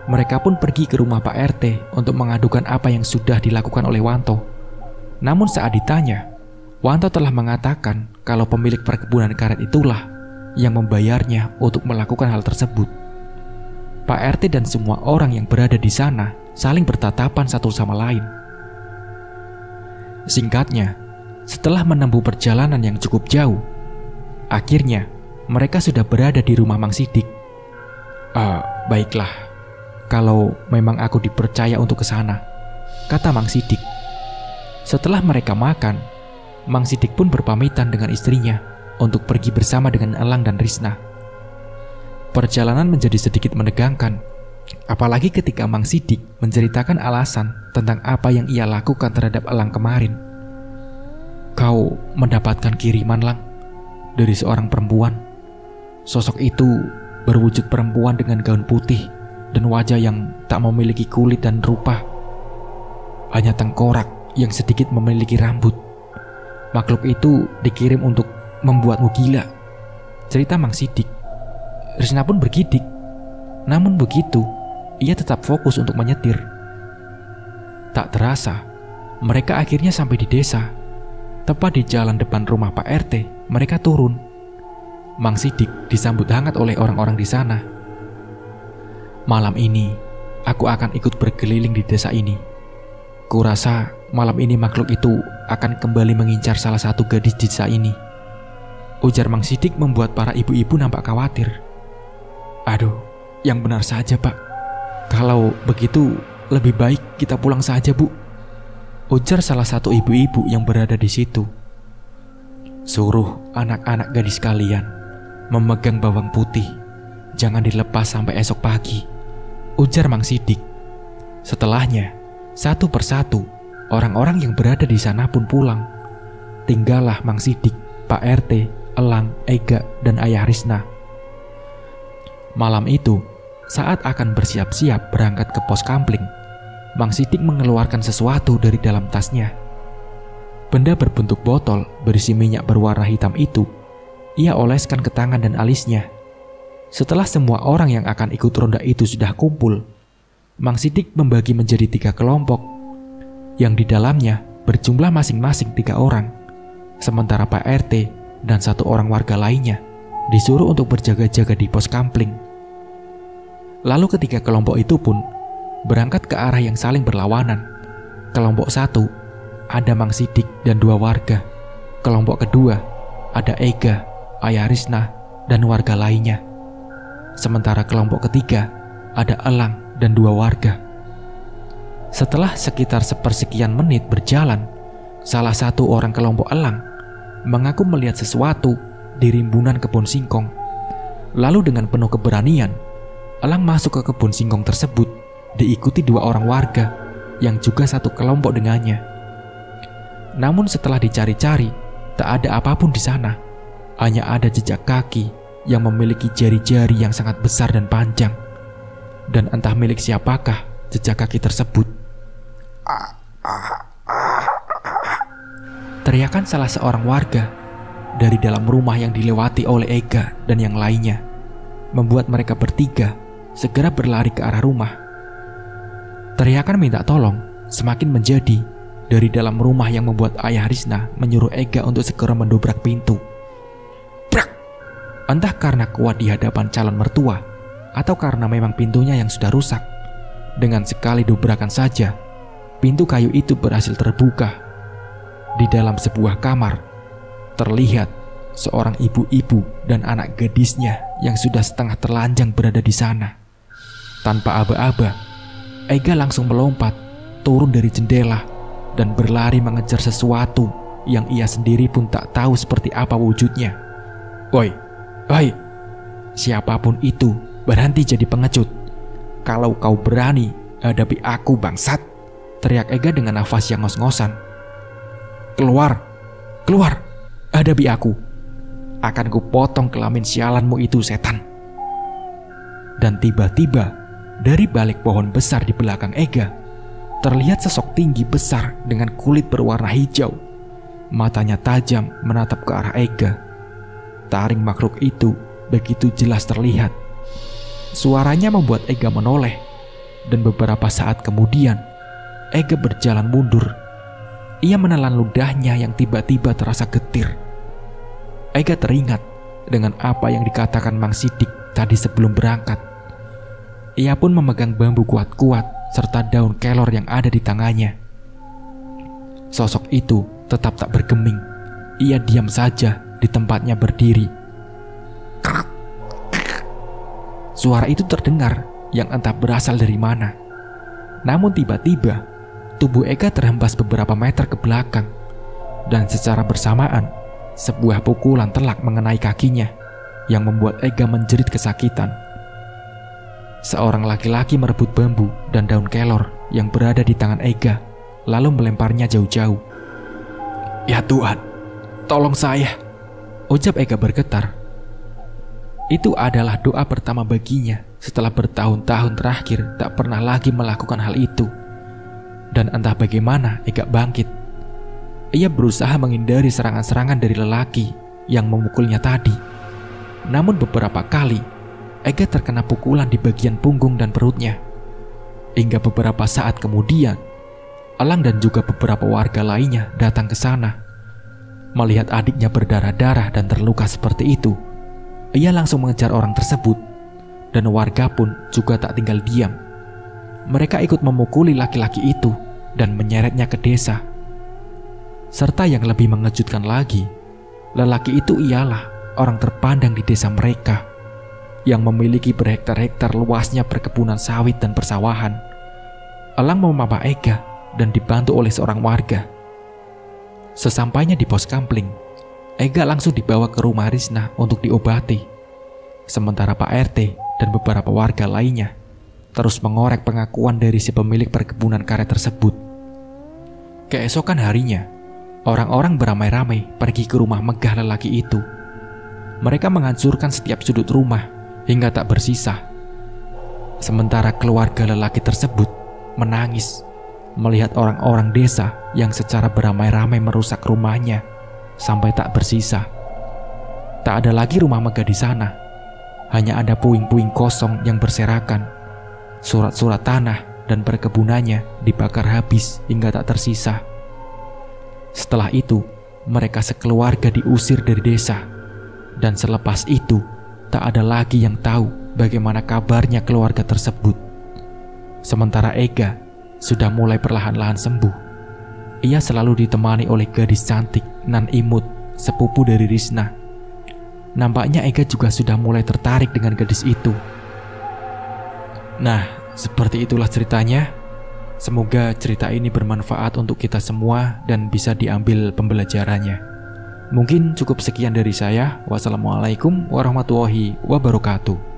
mereka pun pergi ke rumah Pak RT untuk mengadukan apa yang sudah dilakukan oleh Wanto. Namun saat ditanya, Wanto telah mengatakan kalau pemilik perkebunan karet itulah yang membayarnya untuk melakukan hal tersebut. Pak RT dan semua orang yang berada di sana saling bertatapan satu sama lain. Singkatnya, setelah menempuh perjalanan yang cukup jauh, akhirnya mereka sudah berada di rumah Mang Sidik. Baiklah, kalau memang aku dipercaya untuk ke sana, kata Mang Sidik. Setelah mereka makan, Mang Sidik pun berpamitan dengan istrinya untuk pergi bersama dengan Elang dan Risna. Perjalanan menjadi sedikit menegangkan, apalagi ketika Mang Sidik menceritakan alasan tentang apa yang ia lakukan terhadap Elang kemarin. Kau mendapatkan kiriman, Lang, dari seorang perempuan. Sosok itu berwujud perempuan dengan gaun putih dan wajah yang tak memiliki kulit dan rupa. Hanya tengkorak yang sedikit memiliki rambut. Makhluk itu dikirim untuk membuatmu gila, cerita Mang Sidik. Risna pun bergidik. Namun begitu, ia tetap fokus untuk menyetir. Tak terasa, mereka akhirnya sampai di desa. Tepat di jalan depan rumah Pak RT, mereka turun. Mang Sidik disambut hangat oleh orang-orang di sana. Malam ini, aku akan ikut berkeliling di desa ini. Kurasa malam ini makhluk itu akan kembali mengincar salah satu gadis di desa ini, ujar Mang Sidik membuat para ibu-ibu nampak khawatir. Aduh, yang benar saja, Pak. Kalau begitu, lebih baik kita pulang saja, Bu, ujar salah satu ibu-ibu yang berada di situ. Suruh anak-anak gadis kalian memegang bawang putih, jangan dilepas sampai esok pagi, ujar Mang Sidik. Setelahnya, satu persatu orang-orang yang berada di sana pun pulang. Tinggallah Mang Sidik, Pak RT, Elang, Ega, dan Ayah Risna. Malam itu, saat akan bersiap-siap berangkat ke pos kampling, Mang Sidik mengeluarkan sesuatu dari dalam tasnya. Benda berbentuk botol berisi minyak berwarna hitam itu, ia oleskan ke tangan dan alisnya. Setelah semua orang yang akan ikut ronda itu sudah kumpul, Mang Sidik membagi menjadi 3 kelompok, yang di dalamnya berjumlah masing-masing 3 orang. Sementara Pak RT dan 1 orang warga lainnya disuruh untuk berjaga-jaga di pos kampling. Lalu ketiga kelompok itu pun berangkat ke arah yang saling berlawanan. Kelompok 1 ada Mang Sidik dan 2 warga. Kelompok kedua ada Ega, Ayah Risna, dan warga lainnya. Sementara kelompok ketiga ada Elang dan 2 warga. Setelah sekitar sepersekian menit berjalan, salah satu orang kelompok Elang mengaku melihat sesuatu di rimbunan kebun singkong. Lalu dengan penuh keberanian, Elang masuk ke kebun singkong tersebut, diikuti 2 orang warga yang juga satu kelompok dengannya. Namun setelah dicari-cari, tak ada apapun di sana. Hanya ada jejak kaki yang memiliki jari-jari yang sangat besar dan panjang. Dan entah milik siapakah jejak kaki tersebut. Teriakan salah seorang warga dari dalam rumah yang dilewati oleh Ega dan yang lainnya membuat mereka bertiga segera berlari ke arah rumah. Teriakan minta tolong semakin menjadi dari dalam rumah yang membuat ayah Risna menyuruh Ega untuk segera mendobrak pintu. Brak! Entah karena kuat di hadapan calon mertua atau karena memang pintunya yang sudah rusak, dengan sekali dobrakan saja pintu kayu itu berhasil terbuka. Di dalam sebuah kamar terlihat seorang ibu-ibu dan anak gadisnya yang sudah setengah terlanjang berada di sana. Tanpa aba-aba, Ega langsung melompat turun dari jendela dan berlari mengejar sesuatu yang ia sendiri pun tak tahu seperti apa wujudnya. Woi, siapapun itu berhenti jadi pengecut. Kalau kau berani hadapi aku bangsat, teriak Ega dengan nafas yang ngos-ngosan. Keluar, hadapi aku. Akan kupotong kelamin sialanmu itu, setan. Dan tiba-tiba dari balik pohon besar di belakang Ega terlihat sosok tinggi besar dengan kulit berwarna hijau. Matanya tajam menatap ke arah Ega. Taring makhluk itu begitu jelas terlihat. Suaranya membuat Ega menoleh. Dan beberapa saat kemudian Ega berjalan mundur. Ia menelan ludahnya yang tiba-tiba terasa getir. Ega teringat dengan apa yang dikatakan Mang Sidik tadi sebelum berangkat. Ia pun memegang bambu kuat-kuat serta daun kelor yang ada di tangannya. Sosok itu tetap tak bergeming. Ia diam saja di tempatnya berdiri. Suara itu terdengar yang entah berasal dari mana. Namun tiba-tiba tubuh Ega terhempas beberapa meter ke belakang. Dan secara bersamaan sebuah pukulan telak mengenai kakinya yang membuat Ega menjerit kesakitan. Seorang laki-laki merebut bambu dan daun kelor yang berada di tangan Ega, lalu melemparnya jauh-jauh. Ya Tuhan, tolong saya, ucap Ega bergetar. Itu adalah doa pertama baginya setelah bertahun-tahun terakhir tak pernah lagi melakukan hal itu. Dan entah bagaimana Ega bangkit. Ia berusaha menghindari serangan-serangan dari lelaki yang memukulnya tadi. Namun beberapa kali Ega terkena pukulan di bagian punggung dan perutnya. Hingga beberapa saat kemudian Elang dan juga beberapa warga lainnya datang ke sana. Melihat adiknya berdarah-darah dan terluka seperti itu, ia langsung mengejar orang tersebut. Dan warga pun juga tak tinggal diam. Mereka ikut memukuli laki-laki itu dan menyeretnya ke desa. Serta yang lebih mengejutkan lagi, lelaki itu ialah orang terpandang di desa mereka yang memiliki berhektar-hektar luasnya perkebunan sawit dan persawahan. Elang memapa Ega dan dibantu oleh seorang warga. Sesampainya di pos kampling, Ega langsung dibawa ke rumah Risna untuk diobati. Sementara Pak RT dan beberapa warga lainnya terus mengorek pengakuan dari si pemilik perkebunan karet tersebut. Keesokan harinya, orang-orang beramai-ramai pergi ke rumah megah lelaki itu. Mereka menghancurkan setiap sudut rumah hingga tak bersisa. Sementara keluarga lelaki tersebut menangis melihat orang-orang desa yang secara beramai-ramai merusak rumahnya sampai tak bersisa. Tak ada lagi rumah megah di sana. Hanya ada puing-puing kosong yang berserakan. Surat-surat tanah dan perkebunannya dibakar habis hingga tak tersisa. Setelah itu, mereka sekeluarga diusir dari desa. Dan selepas itu, tak ada lagi yang tahu bagaimana kabarnya keluarga tersebut. Sementara Ega sudah mulai perlahan-lahan sembuh. Ia selalu ditemani oleh gadis cantik nan imut, sepupu dari Risna. Nampaknya Ega juga sudah mulai tertarik dengan gadis itu. Nah, seperti itulah ceritanya. Semoga cerita ini bermanfaat untuk kita semua dan bisa diambil pembelajarannya. Mungkin cukup sekian dari saya. Wassalamualaikum warahmatullahi wabarakatuh.